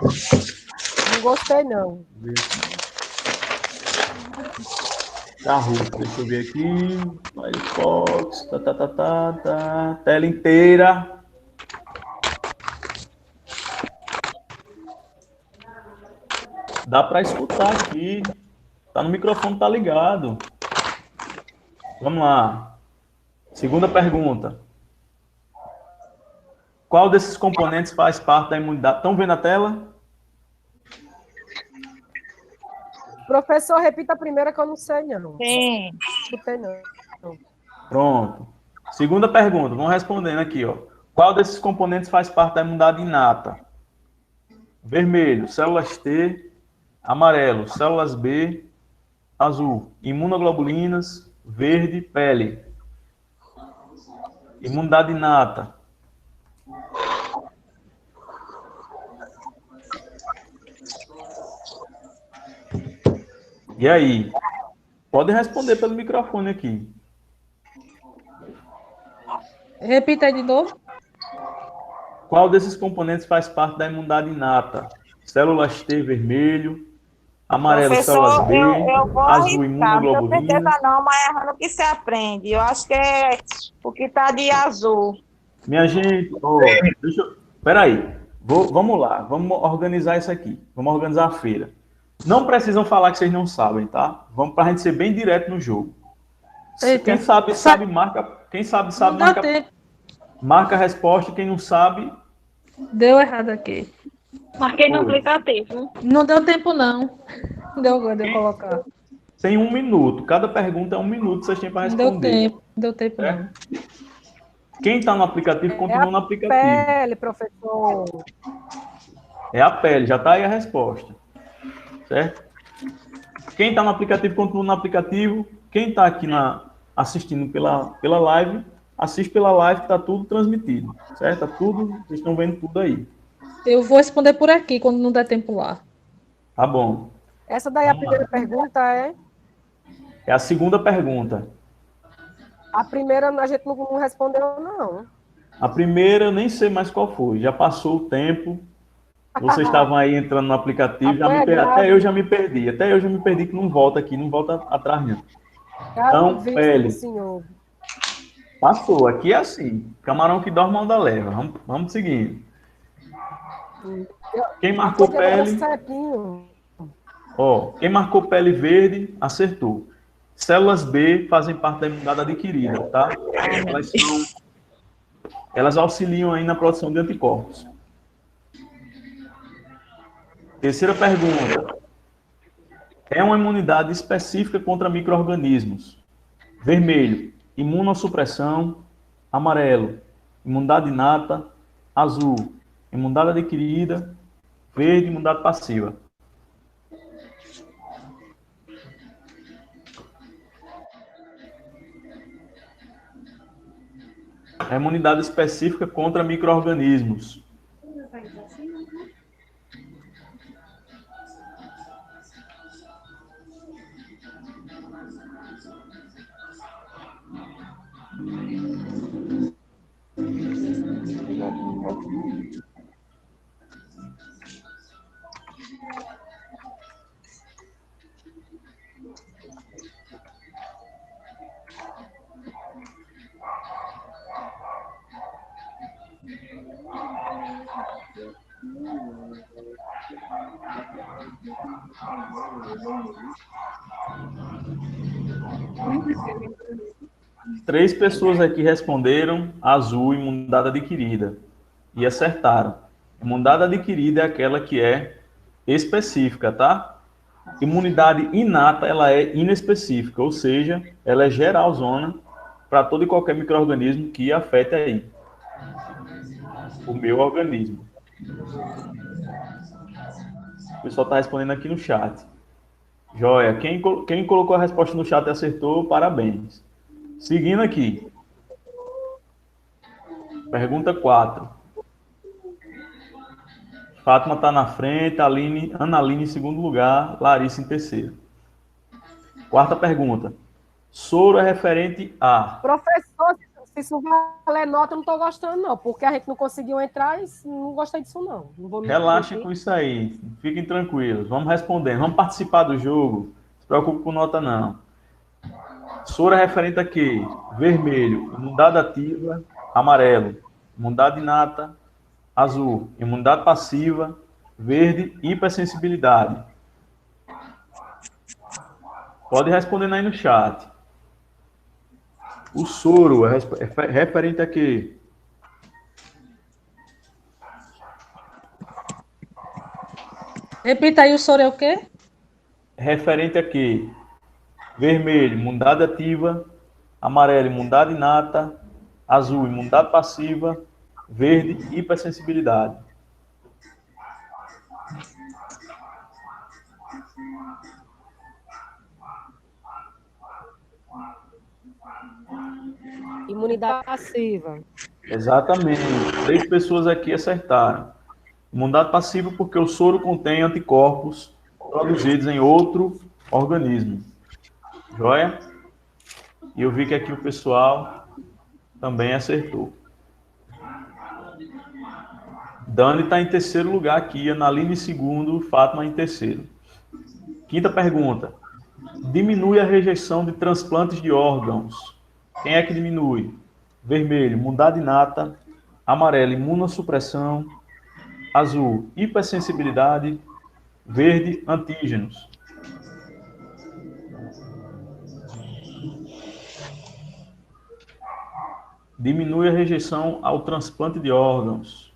[SPEAKER 2] Não gostei, não.
[SPEAKER 1] Tá ruim, deixa eu ver aqui. Firefox, tá. Tela inteira. Dá para escutar aqui. Tá no microfone, tá ligado. Vamos lá. Segunda pergunta. Qual desses componentes faz parte da imunidade? Estão vendo a tela?
[SPEAKER 2] Professor, repita a primeira que eu não sei, não.
[SPEAKER 8] Sim.
[SPEAKER 2] Escutei, não.
[SPEAKER 1] Pronto. Segunda pergunta, vamos respondendo aqui, ó. Qual desses componentes faz parte da imunidade inata? Vermelho, células T. Amarelo, células B. Azul, imunoglobulinas. Verde, pele. Imunidade inata. E aí? Pode responder pelo microfone aqui.
[SPEAKER 3] Repita aí de novo.
[SPEAKER 1] Qual desses componentes faz parte da imunidade inata? Células T vermelho, amarelo células B,
[SPEAKER 8] eu vou
[SPEAKER 1] azul
[SPEAKER 8] arriscar, não tenho
[SPEAKER 1] imunoglobulinas.
[SPEAKER 8] certeza não, mas errando que se aprende. Eu acho que é o que tá de azul.
[SPEAKER 1] Minha gente, peraí, vamos lá, vamos organizar isso aqui. Vamos organizar a feira. Não precisam falar que vocês não sabem, tá? Vamos para a gente ser bem direto no jogo.
[SPEAKER 3] Eita.
[SPEAKER 1] Quem sabe, marca. Quem sabe,
[SPEAKER 3] Não dá
[SPEAKER 1] marca.
[SPEAKER 3] tempo.
[SPEAKER 1] Marca a resposta. Quem não sabe,
[SPEAKER 3] Deu errado aqui.
[SPEAKER 11] Marquei no
[SPEAKER 1] Foi.
[SPEAKER 11] aplicativo.
[SPEAKER 3] Não deu tempo, não. Deu de eu colocar.
[SPEAKER 1] tem 1 minuto. Cada pergunta é 1 minuto, vocês têm para
[SPEAKER 3] Não deu
[SPEAKER 1] responder.
[SPEAKER 3] tempo. Não deu tempo, não.
[SPEAKER 1] Quem está no aplicativo, continua no aplicativo.
[SPEAKER 2] Pele, professor.
[SPEAKER 1] É a pele, já está aí a resposta. Certo? Quem está no aplicativo, continua no aplicativo. Quem está aqui assistindo pela live, assiste pela live que está tudo transmitido. Certo? Tá tudo, vocês estão vendo tudo aí.
[SPEAKER 3] Eu vou responder por aqui, quando não der tempo lá.
[SPEAKER 1] Tá bom.
[SPEAKER 2] Essa daí, a primeira pergunta é...
[SPEAKER 1] É a segunda pergunta.
[SPEAKER 2] A primeira a gente não respondeu, não.
[SPEAKER 1] A primeira eu nem sei mais qual foi. Já passou o tempo. Vocês estavam aí entrando no aplicativo. Até eu já me perdi. Até eu já me perdi que não volta aqui, não volta atrás, não. Então, pele.
[SPEAKER 2] Senhor.
[SPEAKER 1] Passou. Aqui é assim. Camarão que dorme, mal da leva. Vamos seguindo. Quem marcou pele... Ó, quem marcou pele verde, acertou. Células B fazem parte da imunidade adquirida, tá? Elas auxiliam aí na produção de anticorpos. Terceira pergunta. É uma imunidade específica contra micro-organismos. Vermelho, imunossupressão. Amarelo, imunidade inata. Azul, imunidade adquirida. Verde, imunidade passiva. É imunidade específica contra micro-organismos. 3 pessoas aqui responderam azul, imunidade adquirida. E acertaram. Imunidade adquirida é aquela que é específica, tá? Imunidade inata, ela é inespecífica, ou seja, ela é geralzona para todo e qualquer micro-organismo que afete aí o meu organismo. O pessoal está respondendo aqui no chat. Joia. Quem colocou a resposta no chat e acertou, parabéns. Seguindo aqui. Pergunta 4. Fátima está na frente, Ana Aline em segundo lugar, Larissa em terceiro. Quarta pergunta. Soro é referente a...
[SPEAKER 2] Professor, se isso valer nota, eu não estou gostando, não, porque a gente não conseguiu entrar e não gostei disso, não. Não vou me
[SPEAKER 1] Relaxem
[SPEAKER 2] meter.
[SPEAKER 1] com isso aí. Fiquem tranquilos. Vamos respondendo. Vamos participar do jogo. Não se preocupe com nota, não. Soro é referente a quê? Vermelho, imunidade ativa, amarelo, imunidade inata, azul, imunidade passiva, verde, hipersensibilidade. Pode responder aí no chat. O soro é referente a quê?
[SPEAKER 3] Repita aí, o soro é o quê?
[SPEAKER 1] Referente a quê? Vermelho, imunidade ativa, amarelo, imunidade inata, azul, imunidade passiva, verde, hipersensibilidade.
[SPEAKER 2] Imunidade passiva.
[SPEAKER 1] Exatamente. 3 pessoas aqui acertaram. Imunidade passiva porque o soro contém anticorpos produzidos em outro organismo. Joia? E eu vi que aqui o pessoal também acertou. Dani está em terceiro lugar aqui, Analine em segundo, Fátima em terceiro. Quinta pergunta. Diminui a rejeição de transplantes de órgãos. Quem é que diminui? Vermelho, imunidade inata. Amarelo, imunossupressão. Azul, hipersensibilidade. Verde, antígenos. Diminui a rejeição ao transplante de órgãos.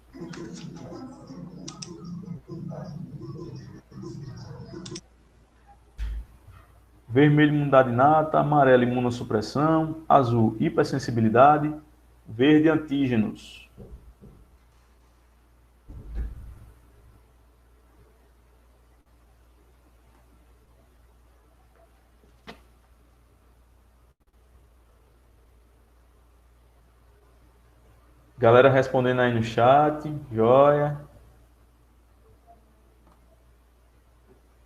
[SPEAKER 1] Vermelho, imunidade inata. Amarelo, imunossupressão. Azul, hipersensibilidade. Verde, antígenos. Galera respondendo aí no chat. Joia.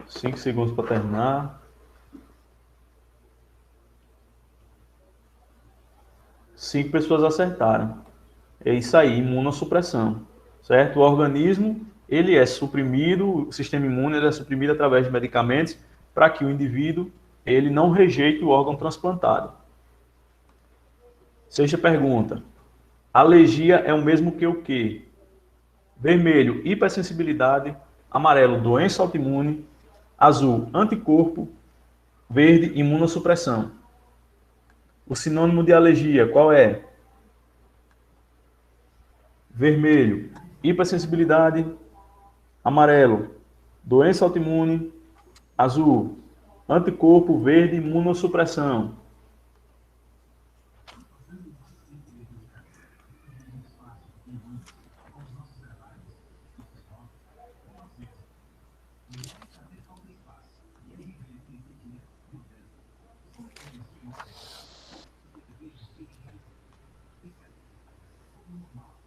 [SPEAKER 1] 5 segundos para terminar. 5 pessoas acertaram. É isso aí, imunossupressão. Certo? O organismo, ele é suprimido, o sistema imune ele é suprimido através de medicamentos para que o indivíduo ele não rejeite o órgão transplantado. Sexta pergunta. Alergia é o mesmo que o quê? Vermelho, hipersensibilidade. Amarelo, doença autoimune. Azul, anticorpo. Verde, imunossupressão. O sinônimo de alergia, qual é? Vermelho, hipersensibilidade. Amarelo, doença autoimune. Azul, anticorpo. Verde, imunossupressão.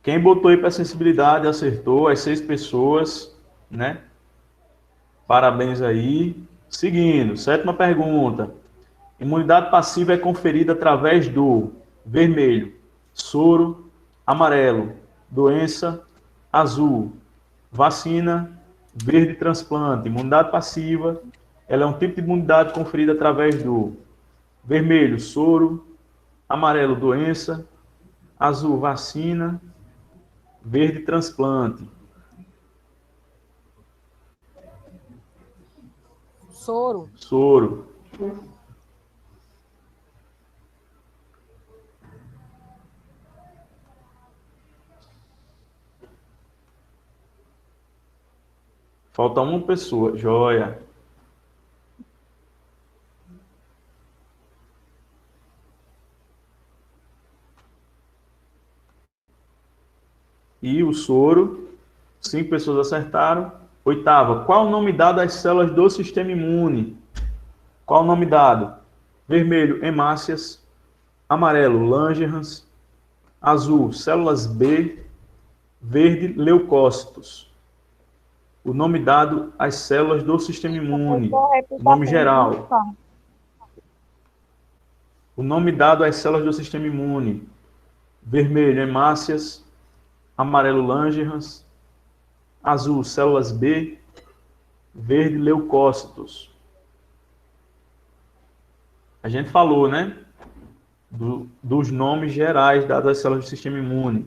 [SPEAKER 1] Quem botou hipersensibilidade acertou, as 6 pessoas, né? Parabéns aí. Seguindo, sétima pergunta. Imunidade passiva é conferida através do vermelho, soro, amarelo, doença, azul, vacina, verde, transplante. Imunidade passiva, ela é um tipo de imunidade conferida através do vermelho, soro, amarelo, doença, azul, vacina, verde, transplante.
[SPEAKER 2] Soro.
[SPEAKER 1] Soro. Falta uma pessoa. Joia. E o soro, 5 pessoas acertaram. Oitava, qual o nome dado às células do sistema imune? Qual o nome dado? Vermelho, hemácias. Amarelo, Langerhans. Azul, células B. Verde, leucócitos. O nome dado às células do sistema imune. O nome geral. O nome dado às células do sistema imune. Vermelho, hemácias. Amarelo, Langerhans. Azul, células B. Verde, leucócitos. A gente falou, né? Dos nomes gerais dados às células do sistema imune.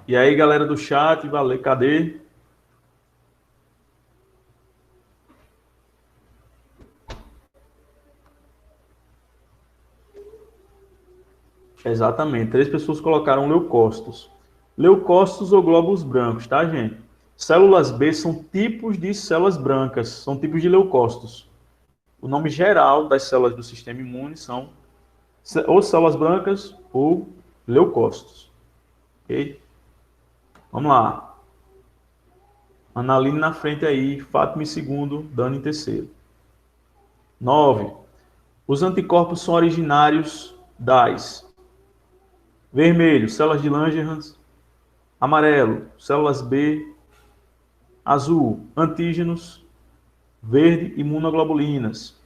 [SPEAKER 1] E aí, galera do chat, valeu, cadê? Exatamente, 3 pessoas colocaram leucócitos. Leucócitos ou glóbulos brancos, tá, gente? Células B são tipos de células brancas, são tipos de leucócitos. O nome geral das células do sistema imune são ou células brancas ou leucócitos. Ok? Vamos lá. Analine na frente aí, Fátima em segundo, Dani em terceiro. 9. Os anticorpos são originários das: vermelho, células de Langerhans. Amarelo, células B. Azul, antígenos. Verde, imunoglobulinas.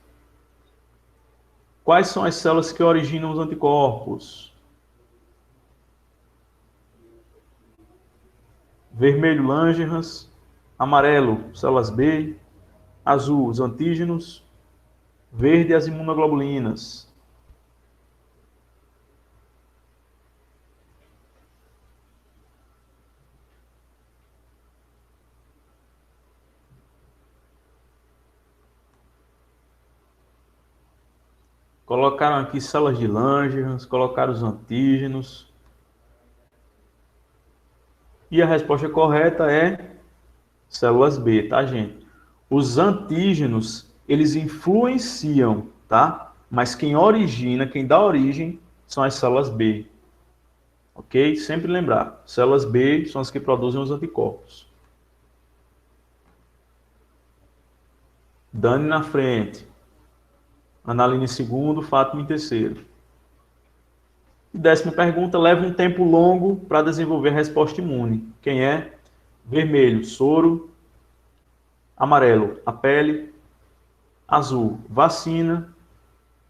[SPEAKER 1] Quais são as células que originam os anticorpos? Vermelho, Langerhans. Amarelo, células B. Azul, os antígenos. Verde, as imunoglobulinas. Colocaram aqui células de Langerhans, colocaram os antígenos. E a resposta correta é células B, tá, gente? Os antígenos, eles influenciam, tá? Mas quem origina, quem dá origem, são as células B. Ok? Sempre lembrar, células B são as que produzem os anticorpos. Dani na frente. Analine em segundo, Fátima em terceiro. E 10ª pergunta, leva um tempo longo para desenvolver a resposta imune. Quem é? Vermelho, soro. Amarelo, a pele. Azul, vacina.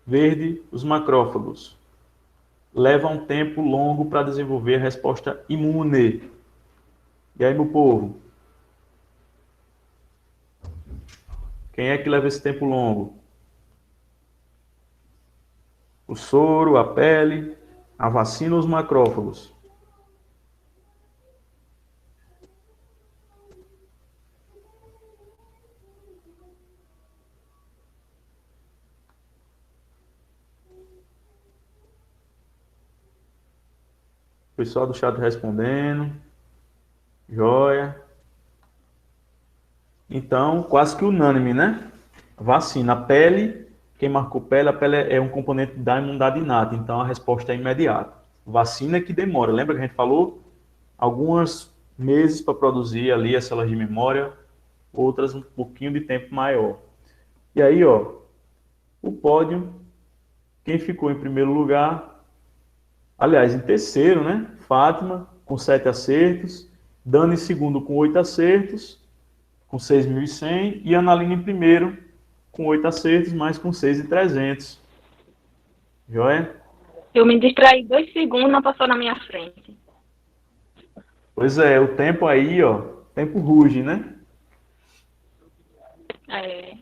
[SPEAKER 1] Verde, os macrófagos. Leva um tempo longo para desenvolver a resposta imune. E aí, meu povo? Quem é que leva esse tempo longo? O soro, a pele, a vacina ou os macrófagos? Pessoal do chat respondendo. Joia. Então, quase que unânime, né? Vacina, a pele. Quem marcou pele, a pele é um componente da imunidade inata, então a resposta é imediata. Vacina é que demora. Lembra que a gente falou? Alguns meses para produzir ali as células de memória, outras um pouquinho de tempo maior. E aí, ó, o pódio, quem ficou em primeiro lugar, aliás, em terceiro, né? Fátima, com 7 acertos, Dani em segundo com 8 acertos, com 6.100, e Analine em primeiro, com 8 acertos, mas com 6.300. Joia?
[SPEAKER 11] Eu me distraí 2 segundos, não passou na minha frente.
[SPEAKER 1] Pois é, o tempo aí, ó, o tempo ruge, né?
[SPEAKER 11] É.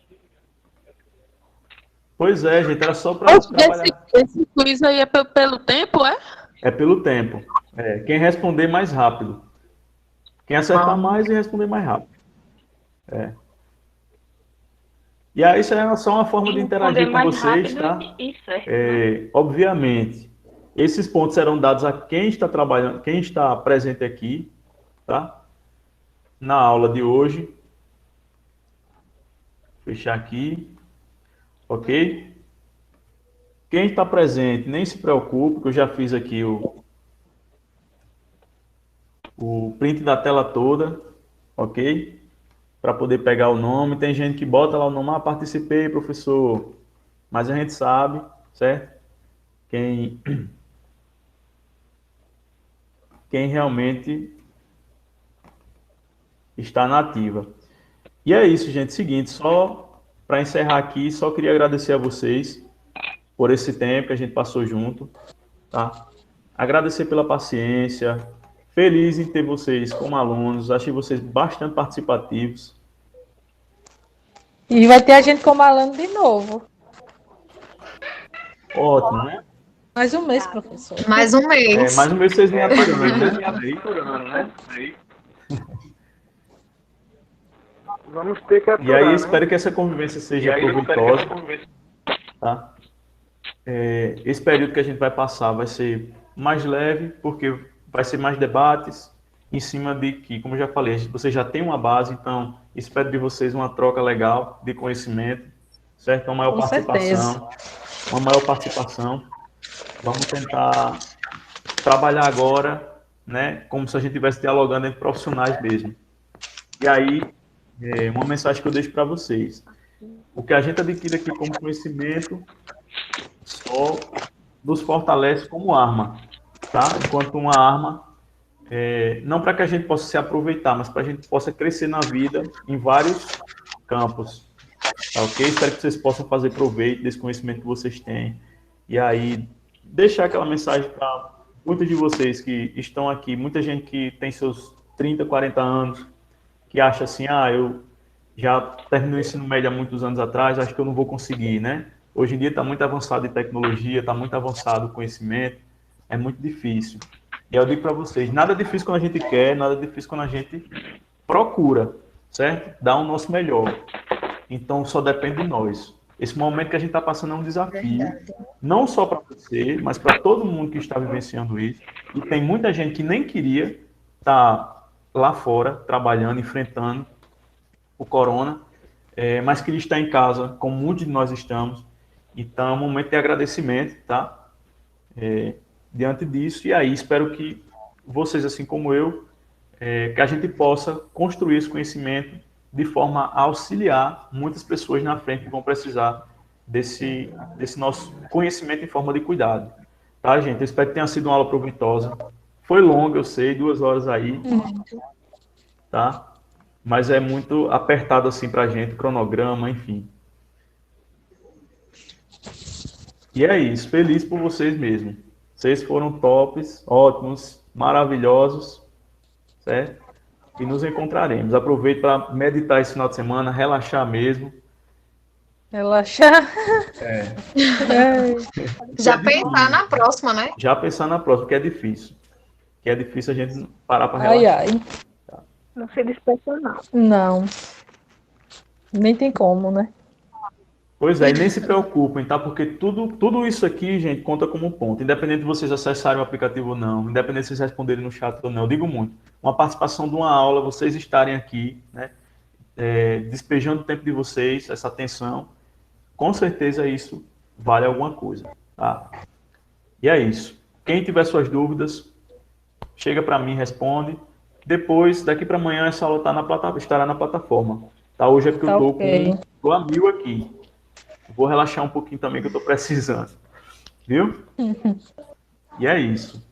[SPEAKER 1] Pois é, gente, era só para trabalhar.
[SPEAKER 10] Esse quiz aí é pelo tempo, é?
[SPEAKER 1] É pelo tempo. É, quem responder mais rápido. Quem acertar mais e responder mais rápido. É. E aí isso é só uma forma de interagir com
[SPEAKER 11] mais
[SPEAKER 1] vocês,
[SPEAKER 11] rápido
[SPEAKER 1] tá?
[SPEAKER 11] e certo.
[SPEAKER 1] Obviamente, esses pontos serão dados a quem está trabalhando, quem está presente aqui, tá? Na aula de hoje. Fechar aqui, ok? Quem está presente, nem se preocupe, que eu já fiz aqui o print da tela toda, ok? Para poder pegar o nome. Tem gente que bota lá o nome, participei, professor. Mas a gente sabe, certo? Quem realmente está na ativa. E é isso, gente. Seguinte, só para encerrar aqui, só queria agradecer a vocês por esse tempo que a gente passou junto, tá? Agradecer pela paciência. Feliz em ter vocês como alunos. Achei vocês bastante participativos.
[SPEAKER 3] E vai ter a gente como aluno de novo.
[SPEAKER 1] Ótimo, né?
[SPEAKER 3] Mais um mês, professor.
[SPEAKER 5] Mais um mês.
[SPEAKER 1] Mais um mês vocês me aturando, né?
[SPEAKER 6] Vamos ter que aturar,
[SPEAKER 1] E aí,
[SPEAKER 6] né?
[SPEAKER 1] espero que essa convivência seja proveitosa. Tá? Esse período que a gente vai passar vai ser mais leve, porque vai ser mais debates em cima de que, como eu já falei, você já tem uma base, então espero de vocês uma troca legal de conhecimento, certo? Uma maior participação. Uma maior participação. Vamos tentar trabalhar agora, né, como se a gente estivesse dialogando entre profissionais mesmo. E aí, uma mensagem que eu deixo para vocês. O que a gente adquire aqui como conhecimento só nos fortalece como arma, tá? Enquanto uma arma, não para que a gente possa se aproveitar, mas para a gente possa crescer na vida em vários campos, tá ok? Espero que vocês possam fazer proveito desse conhecimento que vocês têm. E aí, deixar aquela mensagem para muitos de vocês que estão aqui, muita gente que tem seus 30, 40 anos, que acha assim, eu já terminei o ensino médio há muitos anos atrás, acho que eu não vou conseguir, né? Hoje em dia está muito avançado em tecnologia, está muito avançado o conhecimento, é muito difícil. E eu digo para vocês, nada é difícil quando a gente quer, nada é difícil quando a gente procura, certo? Dá o nosso melhor. Então, só depende de nós. Esse momento que a gente está passando é um desafio, não só para você, mas para todo mundo que está vivenciando isso. E tem muita gente que nem queria estar lá fora, trabalhando, enfrentando o corona, mas queria estar em casa, como muitos de nós estamos. Então, é um momento de agradecimento, tá? Diante disso, e aí espero que vocês, assim como eu, que a gente possa construir esse conhecimento de forma a auxiliar muitas pessoas na frente que vão precisar desse nosso conhecimento em forma de cuidado. Tá, gente? Eu espero que tenha sido uma aula proveitosa. Foi longa, eu sei, 2 horas aí, tá? Mas é muito apertado assim pra gente, cronograma, enfim. E é isso, feliz por vocês mesmo. Vocês foram tops, ótimos, maravilhosos, certo? E nos encontraremos. Aproveite para meditar esse final de semana, relaxar mesmo.
[SPEAKER 3] Relaxar.
[SPEAKER 5] Já pensar na próxima, né?
[SPEAKER 1] Já pensar na próxima, porque é difícil. Que é difícil a gente parar para relaxar.
[SPEAKER 3] Tá.
[SPEAKER 11] Não se dispersa, não.
[SPEAKER 3] Não. Nem tem como, né?
[SPEAKER 1] Pois é, e nem se preocupem, tá? Porque tudo isso aqui, gente, conta como um ponto. Independente de vocês acessarem o aplicativo ou não, independente de vocês responderem no chat ou não, eu digo muito. Uma participação de uma aula, vocês estarem aqui, né? Despejando o tempo de vocês, essa atenção, com certeza isso vale alguma coisa, tá? E é isso. Quem tiver suas dúvidas, chega para mim, responde. Depois, daqui para amanhã, essa aula estará na plataforma. Tá? Hoje é porque eu tô a 1000 aqui. Vou relaxar um pouquinho também, que eu tô precisando. Viu? E é isso.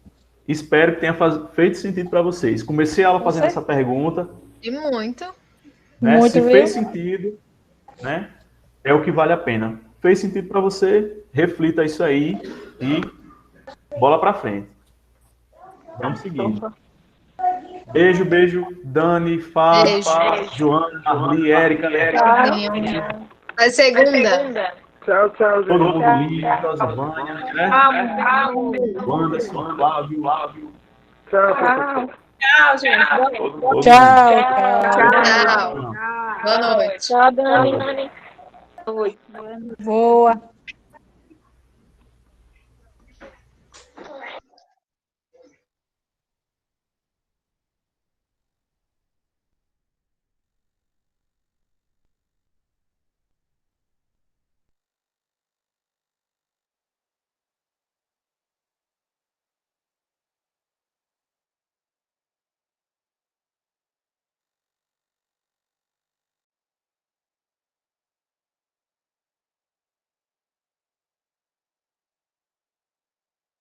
[SPEAKER 1] Espero que tenha feito sentido para vocês. Comecei a aula fazendo essa pergunta.
[SPEAKER 5] E muito.
[SPEAKER 1] Né?
[SPEAKER 3] Muito
[SPEAKER 1] Se
[SPEAKER 3] mesmo.
[SPEAKER 1] fez sentido, né? É o que vale a pena. Fez sentido para você? Reflita isso aí e bola para frente. Vamos seguir. Beijo, Dani, Fábio, Joana, Arli, Érica,
[SPEAKER 5] Vai segunda.
[SPEAKER 6] Tchau, gente.
[SPEAKER 1] todo mundo lindo, Rosivânia, né? Anderson, Flávio.
[SPEAKER 6] Tchau, professor.
[SPEAKER 11] Tchau, gente.
[SPEAKER 1] Todo mundo.
[SPEAKER 3] Tchau.
[SPEAKER 5] Tchau. Boa noite.
[SPEAKER 11] Tchau, Dani.
[SPEAKER 2] noite.
[SPEAKER 3] Boa.